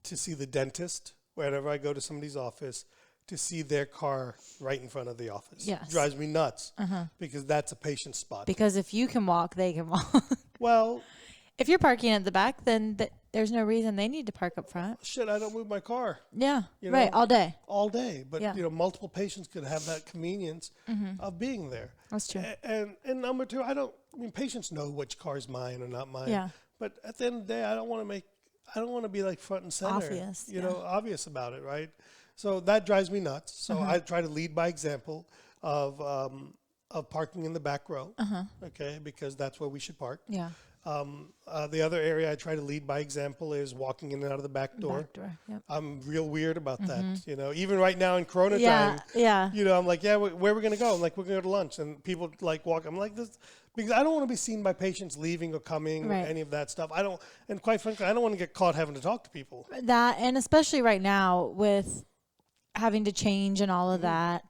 to see the dentist whenever I go to somebody's office to see their car right in front of the office. Yes. It drives me nuts because that's a patient spot. Because if you can walk, they can walk. Well, if you're parking at the back, then there's no reason they need to park up front. shit, I don't move my car. Yeah, You right, know? all day. All day. But, Yeah. multiple patients could have that convenience of being there. That's true. And number two, patients know which car is mine or not mine. Yeah. But at the end of the day, I don't want to be like front and center. Obvious, obvious about it, right? So that drives me nuts. So I try to lead by example of parking in the back row, okay, because that's where we should park. Yeah. The other area I try to lead by example is walking in and out of the back door. Yep. I'm real weird about that. Even right now in Corona Yeah, time, yeah. I'm like, where are we going to go? I'm like, we're going to go to lunch. And people like walk. I'm like, this, because I don't want to be seen by patients leaving or coming or Right. any of that stuff. And quite frankly, I don't want to get caught having to talk to people. That, and especially right now with having to change and all of that,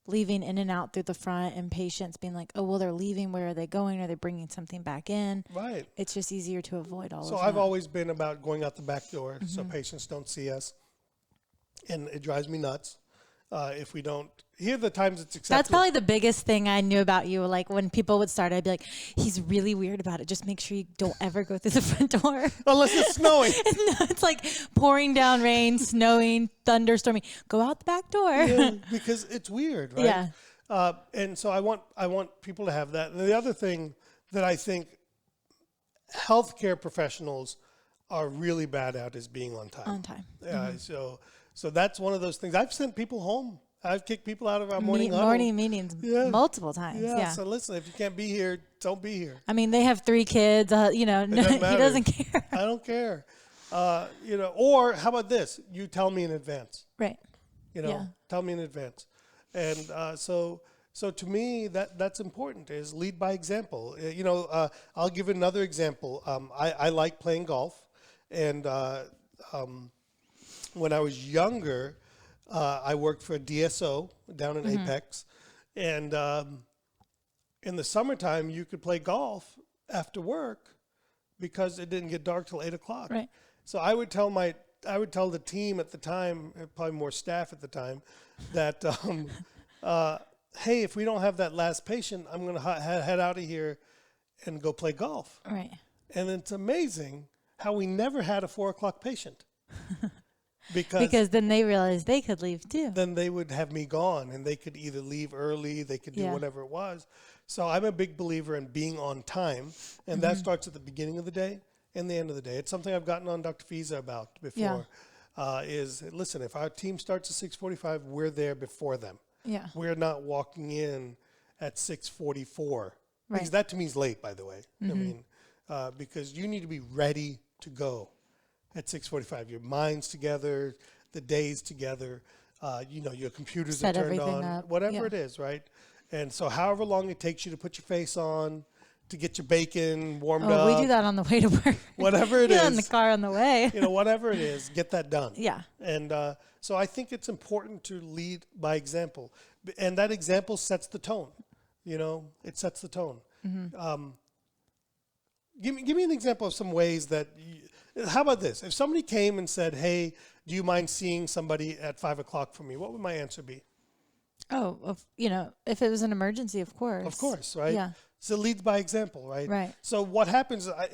leaving in and out through the front and patients being like, oh, well, they're leaving. Where are they going? Are they bringing something back in? Right. It's just easier to avoid all of that. So I've always been about going out the back door so patients don't see us. And it drives me nuts if we don't. Here are the times it's acceptable. That's probably the biggest thing I knew about you. Like when people would start, I'd be like, he's really weird about it. Just make sure you don't ever go through the front door. Unless it's snowing. No, it's like pouring down rain, snowing, thunderstorming. Go out the back door. Yeah, because it's weird, right? Yeah. And so I want people to have that. And the other thing that I think healthcare professionals are really bad at is being on time. On time. So that's one of those things. I've sent people home. I've kicked people out of our morning huddle. Morning meetings multiple times. Yeah. So listen, if you can't be here, don't be here. I mean, they have 3 kids. He doesn't care. I don't care. Or how about this? You tell me in advance. Right. Tell me in advance. And so to me, that's important, is lead by example. I'll give another example. I like playing golf. And when I was younger, I worked for a DSO down in Apex. And in the summertime, you could play golf after work because it didn't get dark till 8 o'clock. Right. So I would tell the team at the time, probably more staff at the time, that, hey, if we don't have that last patient, I'm going to head out of here and go play golf. Right. And it's amazing how we never had a 4 o'clock patient. Because then they realized they could leave too. Then they would have me gone, and they could either leave early, they could do whatever it was. So I'm a big believer in being on time, and that starts at the beginning of the day and the end of the day. It's something I've gotten on Dr. Fiza about before. is, listen, if our team starts at 6:45, we're there before them. Yeah. We're not walking in at 6:44. Right. Because that to me is late, by the way. I mean, because you need to be ready to go at 6:45. Your mind's together, the day's together, your computers Set are turned everything on, up. whatever Yeah. it is, right? And so however long it takes you to put your face on, to get your bacon warmed up. We do that on the way to work. Whatever it We do is. that in the car on the way. Whatever it is, get that done. Yeah. And so I think it's important to lead by example. And that example sets the tone. It sets the tone. Mm-hmm. Give me an example of some ways that, how about this? If somebody came and said, hey, do you mind seeing somebody at 5 o'clock for me? What would my answer be? Oh, if it was an emergency, of course. Of course, right? Yeah. So it leads by example, right? Right. So what happens, I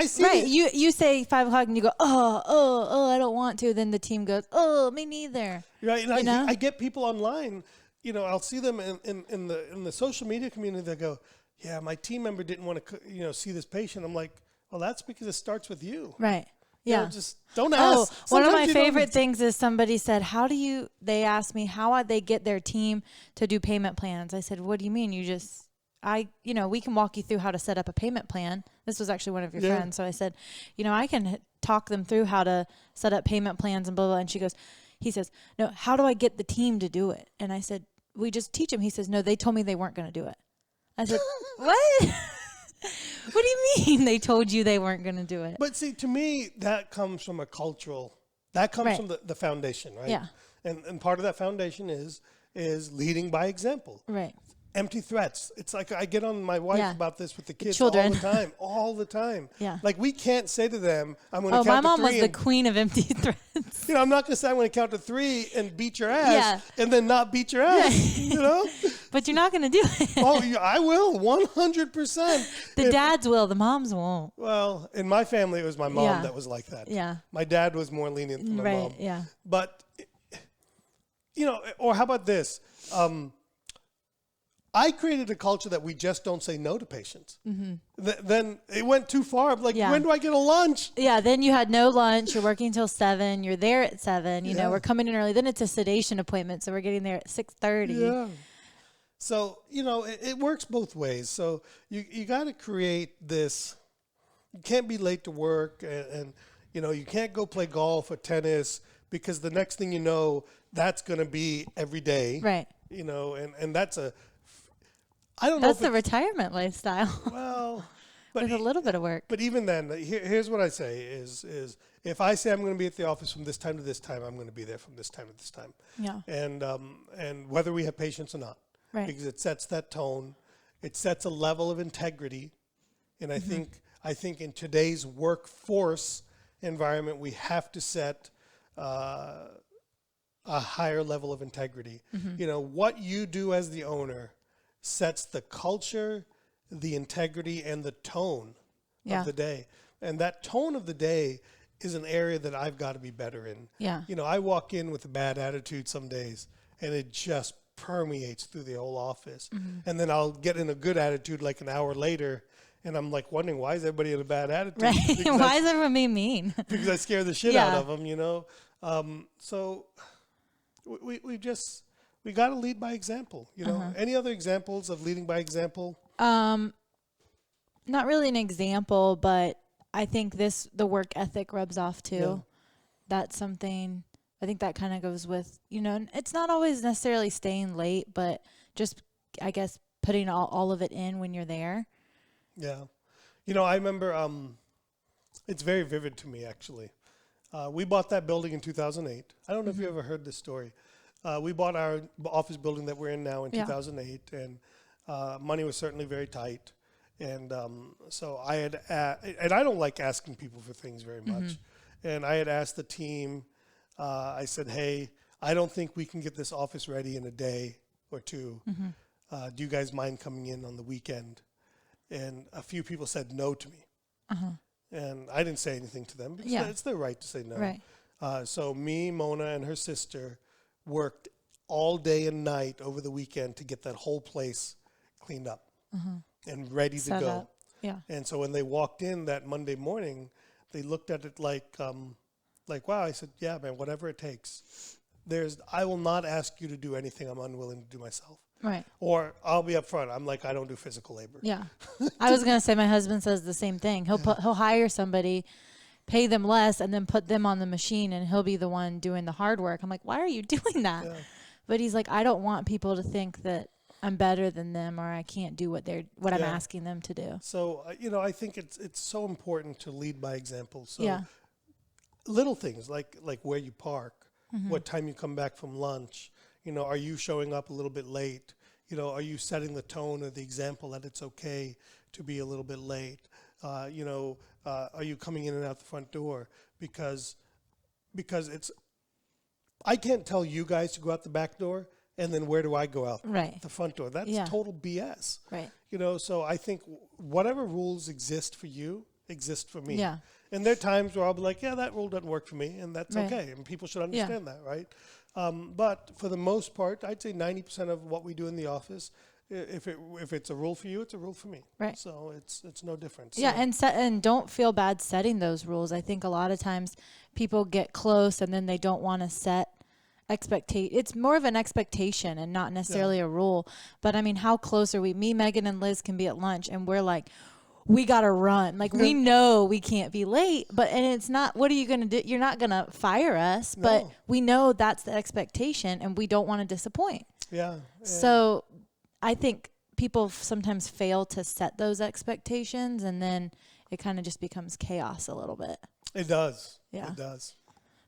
see. Right. You say 5 o'clock and you go, I don't want to. Then the team goes, me neither. Right. And I get people online, I'll see them in the social media community that go, yeah, my team member didn't want to, see this patient. I'm like, well, that's because it starts with you. Right. Yeah. Just don't ask. One of Sometimes my favorite things is somebody said, they asked me, how would they get their team to do payment plans? I said, what do you mean? We can walk you through how to set up a payment plan. This was actually one of your friends. So I said, I can talk them through how to set up payment plans and blah, blah. And he says, no, how do I get the team to do it? And I said, we just teach them. He says, no, they told me they weren't going to do it. I said, what? What do you mean they told you they weren't going to do it? But see, to me, that comes from from the foundation, right? Yeah. And part of that foundation is leading by example. Right. Empty threats. It's like I get on my wife about this with the kids children. all the time. Yeah. Like we can't say to them, I'm going to count to 3. My mom was the queen of empty threats. I'm not going to say I'm going to count to 3 and beat your ass and then not beat your ass, But you're not going to do it. I will, 100%. The dads will, the moms won't. Well, in my family, it was my mom that was like that. Yeah. My dad was more lenient than my mom. Yeah. But, or how about this? I created a culture that we just don't say no to patients. Mm-hmm. Then it went too far. I'm like, when do I get a lunch? Yeah, then you had no lunch. You're working till 7. You're there at 7. We're coming in early. Then it's a sedation appointment, so we're getting there at 6:30. Yeah. So, it works both ways. So you got to create this. You can't be late to work and you can't go play golf or tennis because the next thing you know, that's going to be every day. Right. And that's I don't know. That's the retirement lifestyle. Well, but with a little bit of work. But even then, here's what I say is if I say I'm going to be at the office from this time to this time, I'm going to be there from this time to this time. Yeah. And whether we have patients or not. Right. Because it sets that tone. It sets a level of integrity. And I think in today's workforce environment, we have to set a higher level of integrity. Mm-hmm. What you do as the owner sets the culture, the integrity, and the tone of the day. And that tone of the day is an area that I've got to be better in. Yeah. I walk in with a bad attitude some days, and it just permeates through the whole office. Mm-hmm. And then I'll get in a good attitude like an hour later, and I'm like wondering, why is everybody in a bad attitude? Right. Why is everyone being mean? Because I scare the shit out of them, So we got to lead by example. Any other examples of leading by example? Not really an example, but I think the work ethic rubs off too. Yeah. That's something I think that kind of goes with, it's not always necessarily staying late, but just, I guess, putting all of it in when you're there. Yeah. I remember, it's very vivid to me, actually. We bought that building in 2008. I don't know if you ever heard this story. We bought our office building that we're in now in 2008, and money was certainly very tight. And so I had, and I don't like asking people for things very much. And I had asked the team, I said, hey, I don't think we can get this office ready in a day or two. Do you guys mind coming in on the weekend? And a few people said no to me. And I didn't say anything to them because it's their right to say no. Right. So me, Mona, and her sister worked all day and night over the weekend to get that whole place cleaned up and ready to go. Up. Yeah. And so when they walked in that Monday morning, they looked at it like, like, wow, I said, yeah, man, whatever it takes. I will not ask you to do anything I'm unwilling to do myself. Right. Or I'll be upfront. I'm like, I don't do physical labor. Yeah. I was going to say my husband says the same thing. He'll hire somebody, pay them less, and then put them on the machine, and he'll be the one doing the hard work. I'm like, why are you doing that? Yeah. But he's like, I don't want people to think that I'm better than them or I can't do what I'm asking them to do. So, I think it's so important to lead by example. So Yeah. little things like where you park, what time you come back from lunch, are you showing up a little bit late? Are you setting the tone or the example that it's okay to be a little bit late? Are you coming in and out the front door? Because I can't tell you guys to go out the back door, and then where do I go out? Right. The front door. That's total BS. Right. So I think whatever rules exist for you exist for me. Yeah. And there are times where I'll be like, yeah, that rule doesn't work for me, and that's Right. okay. And people should understand that, right? But for the most part, I'd say 90% of what we do in the office, if it's a rule for you, it's a rule for me. Right. So it's no different. Yeah, So, and don't feel bad setting those rules. I think a lot of times people get close and then they don't want to set it's more of an expectation and not necessarily a rule. But I mean, how close are we? Me, Megan, and Liz can be at lunch and we're like, we got to run. Like, we know we can't be late, and it's not, what are you going to do? You're not going to fire us, but we know that's the expectation and we don't want to disappoint. Yeah. So I think people sometimes fail to set those expectations, and then it kind of just becomes chaos a little bit. It does. Yeah. It does.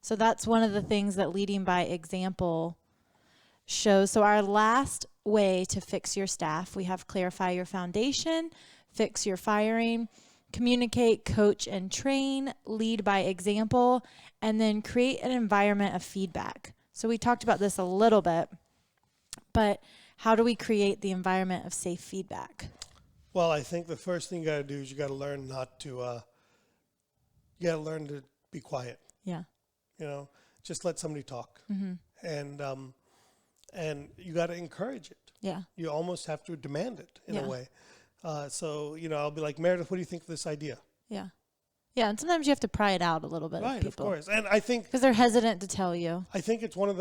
So that's one of the things that leading by example shows. So our last way to fix your staff, we have clarify your foundation, fix your firing, communicate, coach, and train, lead by example, and then create an environment of feedback. So we talked about this a little bit, but how do we create the environment of safe feedback? Well, I think the first thing you got to do is you got to learn you got to learn to be quiet. Yeah. Just let somebody talk. And you got to encourage it. Yeah. You almost have to demand it in a way. So, I'll be like, Meredith, what do you think of this idea? Yeah. Yeah, and sometimes you have to pry it out a little bit. Right, of people. of course. And I think because they're hesitant to tell you. I think it's one of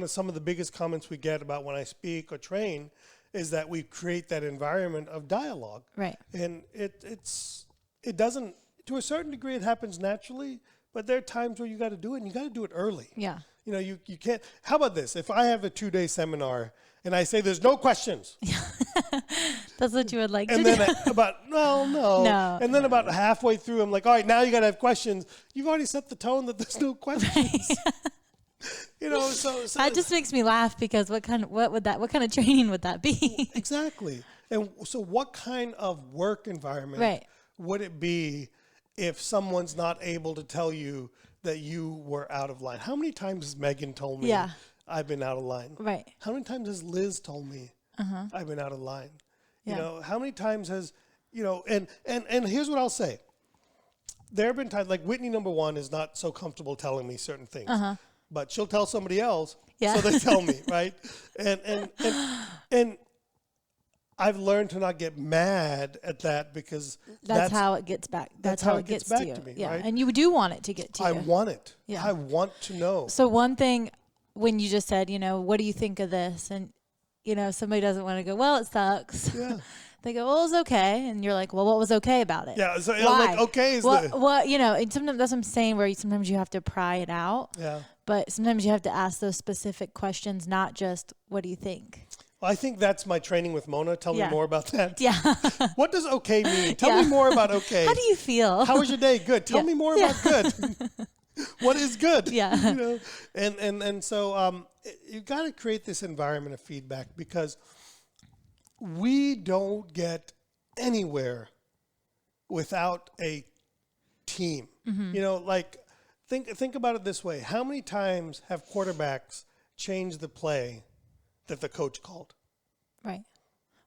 some of the biggest comments we get about when I speak or train is that we create that environment of dialogue. Right. And it doesn't, to a certain degree, it happens naturally, but there are times where you got to do it, and you got to do it early. Yeah. You can't. How about this? If I have a 2-day seminar and I say there's no questions. That's what you would like and to then do. No. And then about halfway through, I'm like, all right, now you got to have questions. You've already set the tone that there's no questions. So that just makes me laugh because what kind of training would that be? Exactly. And so what kind of work environment would it be if someone's not able to tell you that you were out of line? How many times has Megan told me I've been out of line? Right. How many times has Liz told me I've been out of line? Yeah. How many times has, and here's what I'll say. There have been times, like Whitney number 1 is not so comfortable telling me certain things, but she'll tell somebody else, so they tell me, right? And I've learned to not get mad at that because that's how it gets back. That's how it gets back to you. Me, yeah, right? and you do want it to get to you. I want it. Yeah. I want to know. So one thing, when you just said, what do you think of this? And, somebody doesn't want to go, well, it sucks. Yeah. They go, well, it was okay. And you're like, well, what was okay about it? Yeah. So why? I'm like, okay. And sometimes that's what I'm saying, where sometimes you have to pry it out. Yeah. But sometimes you have to ask those specific questions, not just, what do you think? Well, I think that's my training with Mona. Tell me more about that. Yeah. What does okay mean? Tell me more about okay. How do you feel? How was your day? Good. Tell me more about good. What is good? Yeah. And so you got to create this environment of feedback because we don't get anywhere without a team. Think about it this way. How many times have quarterbacks changed the play that the coach called? Right.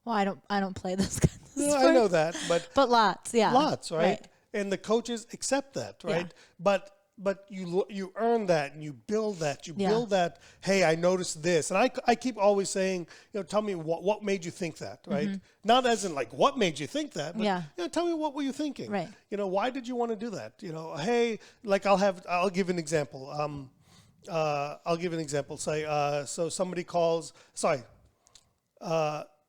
Well, I don't play those kinds of sports. I know that, but lots, yeah. Lots, right? And the coaches accept that, right? Yeah. But but you earn that and you build that. You Yeah. build that, hey, I noticed this. And I keep always saying, tell me what made you think that, right? Not as in like, what made you think that? But, Yeah. tell me what were you thinking? Right. Why did you want to do that? Hey, like I'll give an example. I'll give an example. Say, so somebody calls,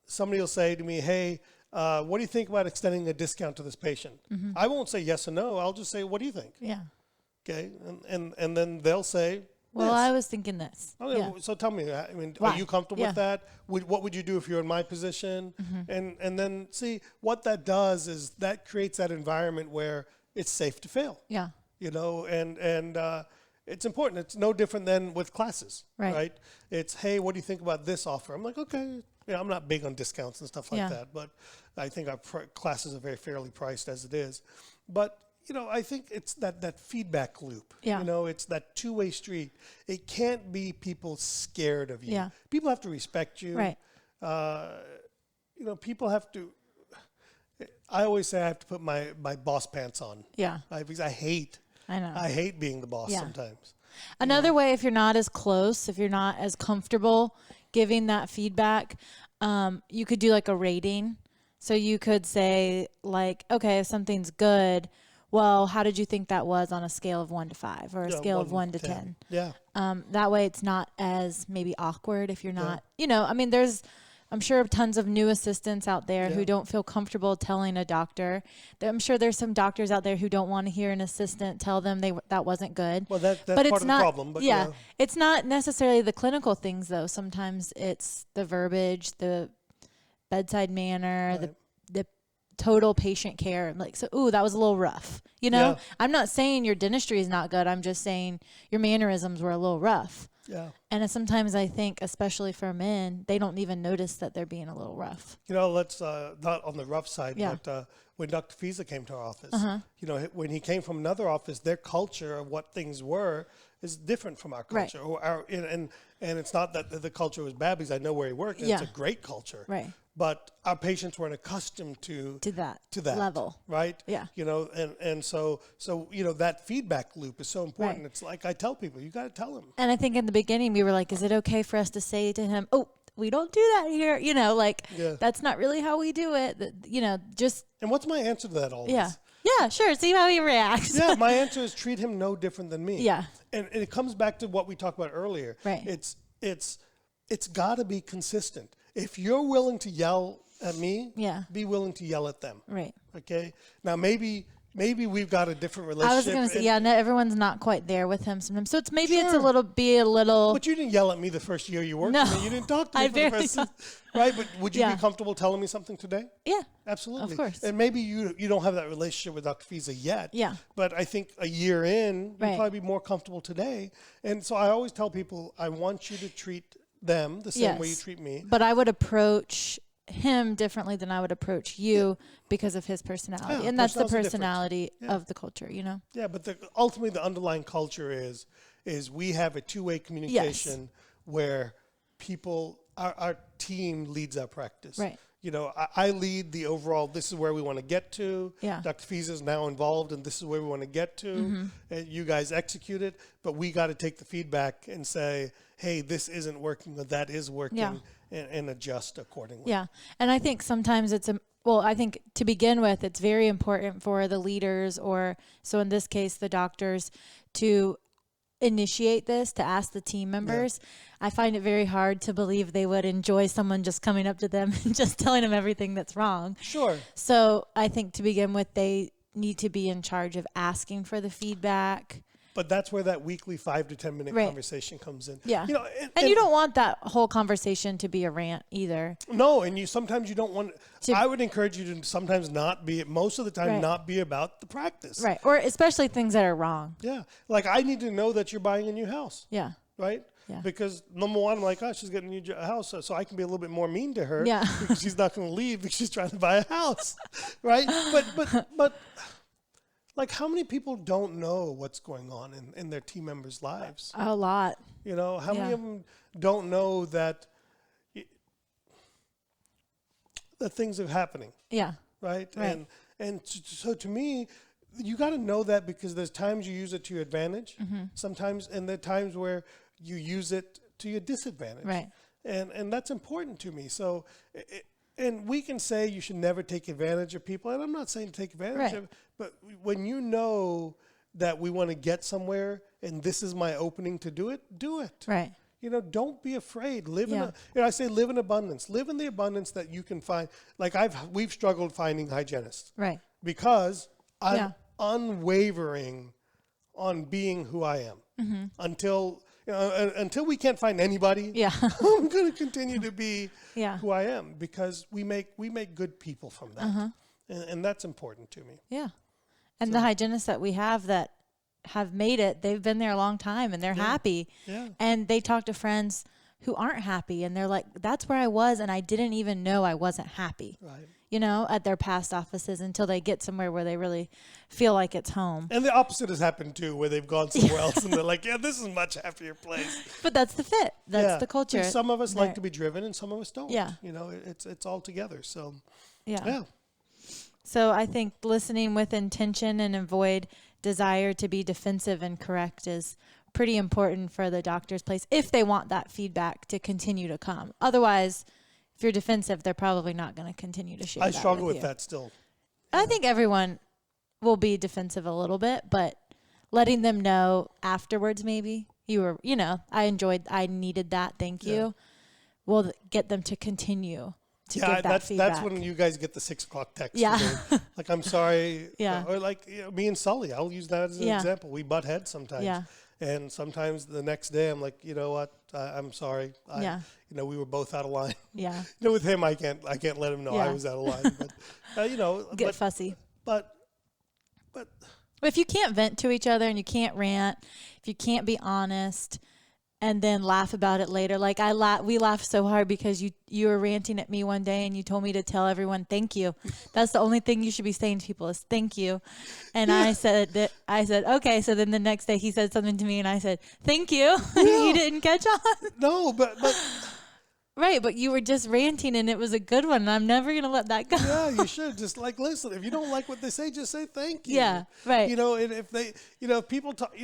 somebody will say to me, hey, what do you think about extending a discount to this patient? I won't say yes or no. I'll just say, what do you think? Yeah. Okay. And then they'll say, Well, this. I was thinking this. Okay, Yeah. so tell me, I mean, Why? are you comfortable Yeah. with that? What would you do if you're in my position? And then see what that does is that creates that environment where it's safe to fail. Yeah. And it's important. It's no different than with classes, right? It's, hey, what do you think about this offer? I'm like, okay. I'm not big on discounts and stuff like that, but I think our classes are very fairly priced as it is. But I think it's that feedback loop. Yeah. It's that two-way street. It can't be people scared of you. Yeah. People have to respect you. Right. People have to. I always say I have to put my boss pants on. Yeah. Because I hate being the boss sometimes. Another way, if you're not as close, if you're not as comfortable giving that feedback, you could do like a rating. So you could say like, okay, if something's good, well, how did you think that was on a scale of 1 to 5 or a scale of 1 to 10? Yeah. That way it's not as maybe awkward if you're not, I mean, I'm sure tons of new assistants out there who don't feel comfortable telling a doctor. I'm sure there's some doctors out there who don't want to hear an assistant tell them that wasn't good. Well, that's but part it's of not, the problem. But it's not necessarily the clinical things though. Sometimes it's the verbiage, the bedside manner, the total patient care. Like, so, ooh, that was a little rough. I'm not saying your dentistry is not good. I'm just saying your mannerisms were a little rough. Yeah. And sometimes I think, especially for men, they don't even notice that they're being a little rough. Let's not on the rough side, Yeah. but when Dr. Fiza came to our office, when he came from another office, their culture of what things were is different from our culture. Right. And it's not that the culture was bad because I know where he worked. And It's a great culture. Right. But our patients weren't accustomed to that level. Right. Yeah. And so that feedback loop is so important. Right. It's like I tell people, you got to tell them. And I think in the beginning we were like, is it okay for us to say to him, oh, we don't do that here? That's not really how we do it. Just. And what's my answer to that always? Yeah. Yeah, sure. See how he reacts. Yeah, my answer is treat him no different than me. Yeah. And it comes back to what we talked about earlier. Right. It's got to be consistent. If you're willing to yell at me, be willing to yell at them. Right. Okay? Now, maybe we've got a different relationship. I was going to say, no, everyone's not quite there with him sometimes. So it's it's a little. But you didn't yell at me the first year you worked No. with me. You didn't talk to me for the first right? But would you be comfortable telling me something today? Yeah. Absolutely. Of course. And maybe you don't have that relationship with Dr. Fiza yet. Yeah. But I think a year in, you'll probably be more comfortable today. And so I always tell people, I want you to treat them the same way you treat me. But I would approach him differently than I would approach you because of his personality. And that's the personality of the culture, Yeah, but ultimately the underlying culture is we have a two-way communication where people, our team leads our practice. Right. I lead the overall, this is where we want to get to. Yeah. Dr. Fiza is now involved, and this is where we want to get to. And you guys execute it, but we got to take the feedback and say, hey, this isn't working, but that is working, and adjust accordingly. Yeah. And I think sometimes I think to begin with, it's very important for the leaders so in this case, the doctors to initiate this, to ask the team members. I find it very hard to believe they would enjoy someone just coming up to them and just telling them everything that's wrong. Sure. So I think to begin with, they need to be in charge of asking for the feedback. But that's where that weekly 5 to 10 minute conversation comes in. Yeah. And you don't want that whole conversation to be a rant either. No, and sometimes you don't want I would encourage you to sometimes most of the time not be about the practice. Right. Or especially things that are wrong. Yeah. Like I need to know that you're buying a new house. Yeah. Right? Yeah. Because number one, I'm like, she's getting a new house, so I can be a little bit more mean to her. Yeah. Because she's not going to leave because she's trying to buy a house. Right? But like, how many people don't know what's going on in their team members' lives? A lot. How many of them don't know that things are happening? Yeah. Right? Right. And so to me, you got to know that, because there's times you use it to your advantage, sometimes, and there are times where you use it to your disadvantage. Right. And that's important to me. So, and we can say you should never take advantage of people, and I'm not saying to take advantage of, but when you know that we want to get somewhere and this is my opening to do it, do it. Right. Don't be afraid. Live in I say live in abundance. Live in the abundance that you can find. Like we've struggled finding hygienists. Right. Because I'm unwavering on being who I am until we can't find anybody. Yeah. I'm going to continue to be who I am, because we make good people from that, and that's important to me. Yeah. And the hygienists that we have that have made it, they've been there a long time and they're happy. Yeah. And they talk to friends who aren't happy, and they're like, that's where I was, and I didn't even know I wasn't happy. Right. At their past offices, until they get somewhere where they really feel like it's home. And the opposite has happened too, where they've gone somewhere else and they're like, this is a much happier place. But that's the fit. That's the culture. And some of us like to be driven and some of us don't. Yeah. It's all together. So, yeah. So I think listening with intention and avoid desire to be defensive and correct is pretty important for the doctor's place, if they want that feedback to continue to come. Otherwise, if you're defensive, they're probably not going to continue to share. I struggle with that still. I think everyone will be defensive a little bit, but letting them know afterwards, maybe I needed that. Thank you. Will get them to continue to give that feedback. That's when you guys get the 6 o'clock text. Yeah. Like, I'm sorry. Yeah. Or like me and Sully, I'll use that as an example. We butt heads sometimes. Yeah. And sometimes the next day I'm like, you know what? I'm sorry. We were both out of line. Yeah. With him, I can't let him know I was out of line. But, get fussy. But if you can't vent to each other and you can't rant, if you can't be honest and then laugh about it later, like we laughed so hard because you were ranting at me one day and you told me to tell everyone thank you. That's the only thing you should be saying to people is thank you. And I said okay. So then the next day he said something to me and I said thank you. Yeah. You didn't catch on. No, but right, but you were just ranting and it was a good one. And I'm never gonna let that go. Yeah, you should just listen. If you don't like what they say, just say thank you. Yeah, right. And if they, if people talk,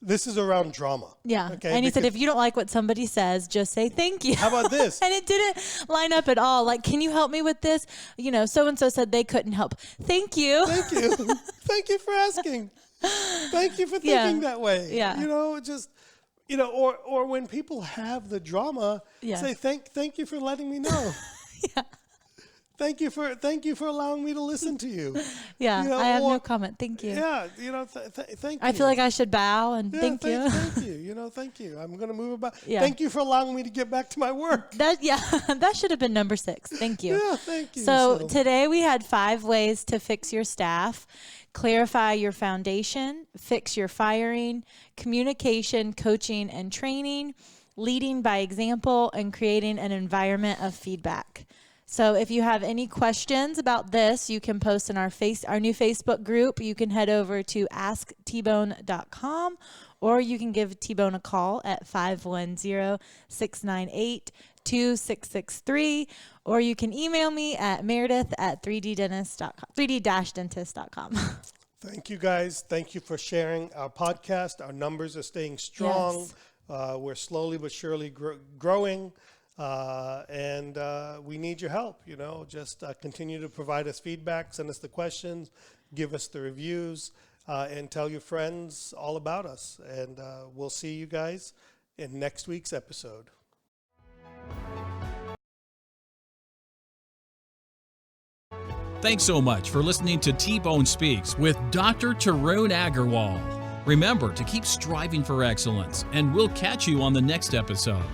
this is around drama. Yeah. Okay. And he said, if you don't like what somebody says, just say thank you. How about this? And it didn't line up at all. Like, can you help me with this? So-and-so said they couldn't help. Thank you. Thank you. Thank you for asking. Thank you for thinking that way. Yeah. Or when people have the drama, say thank you for letting me know. Yeah. Thank you for allowing me to listen to you. Yeah, I have no comment. Thank you. Yeah, thank you. I feel like I should bow and thank you. Thank you. Thank you. I'm going to move about. Yeah. Thank you for allowing me to get back to my work. That should have been number 6. Thank you. Yeah, thank you. So today we had 5 ways to fix your staff. Clarify your foundation, fix your firing, communication, coaching, and training, leading by example, and creating an environment of feedback. So if you have any questions about this, you can post in our new Facebook group. You can head over to asktbone.com, or you can give T-Bone a call at 510-698-2663, or you can email me at meredith@3d-dentist.com. Thank you, guys. Thank you for sharing our podcast. Our numbers are staying strong. Yes. We're slowly but surely growing. And we need your help, just continue to provide us feedback, send us the questions, give us the reviews, and tell your friends all about us. And we'll see you guys in next week's episode. Thanks so much for listening to T-Bone Speaks with Dr. Tarun Agarwal. Remember to keep striving for excellence, and we'll catch you on the next episode.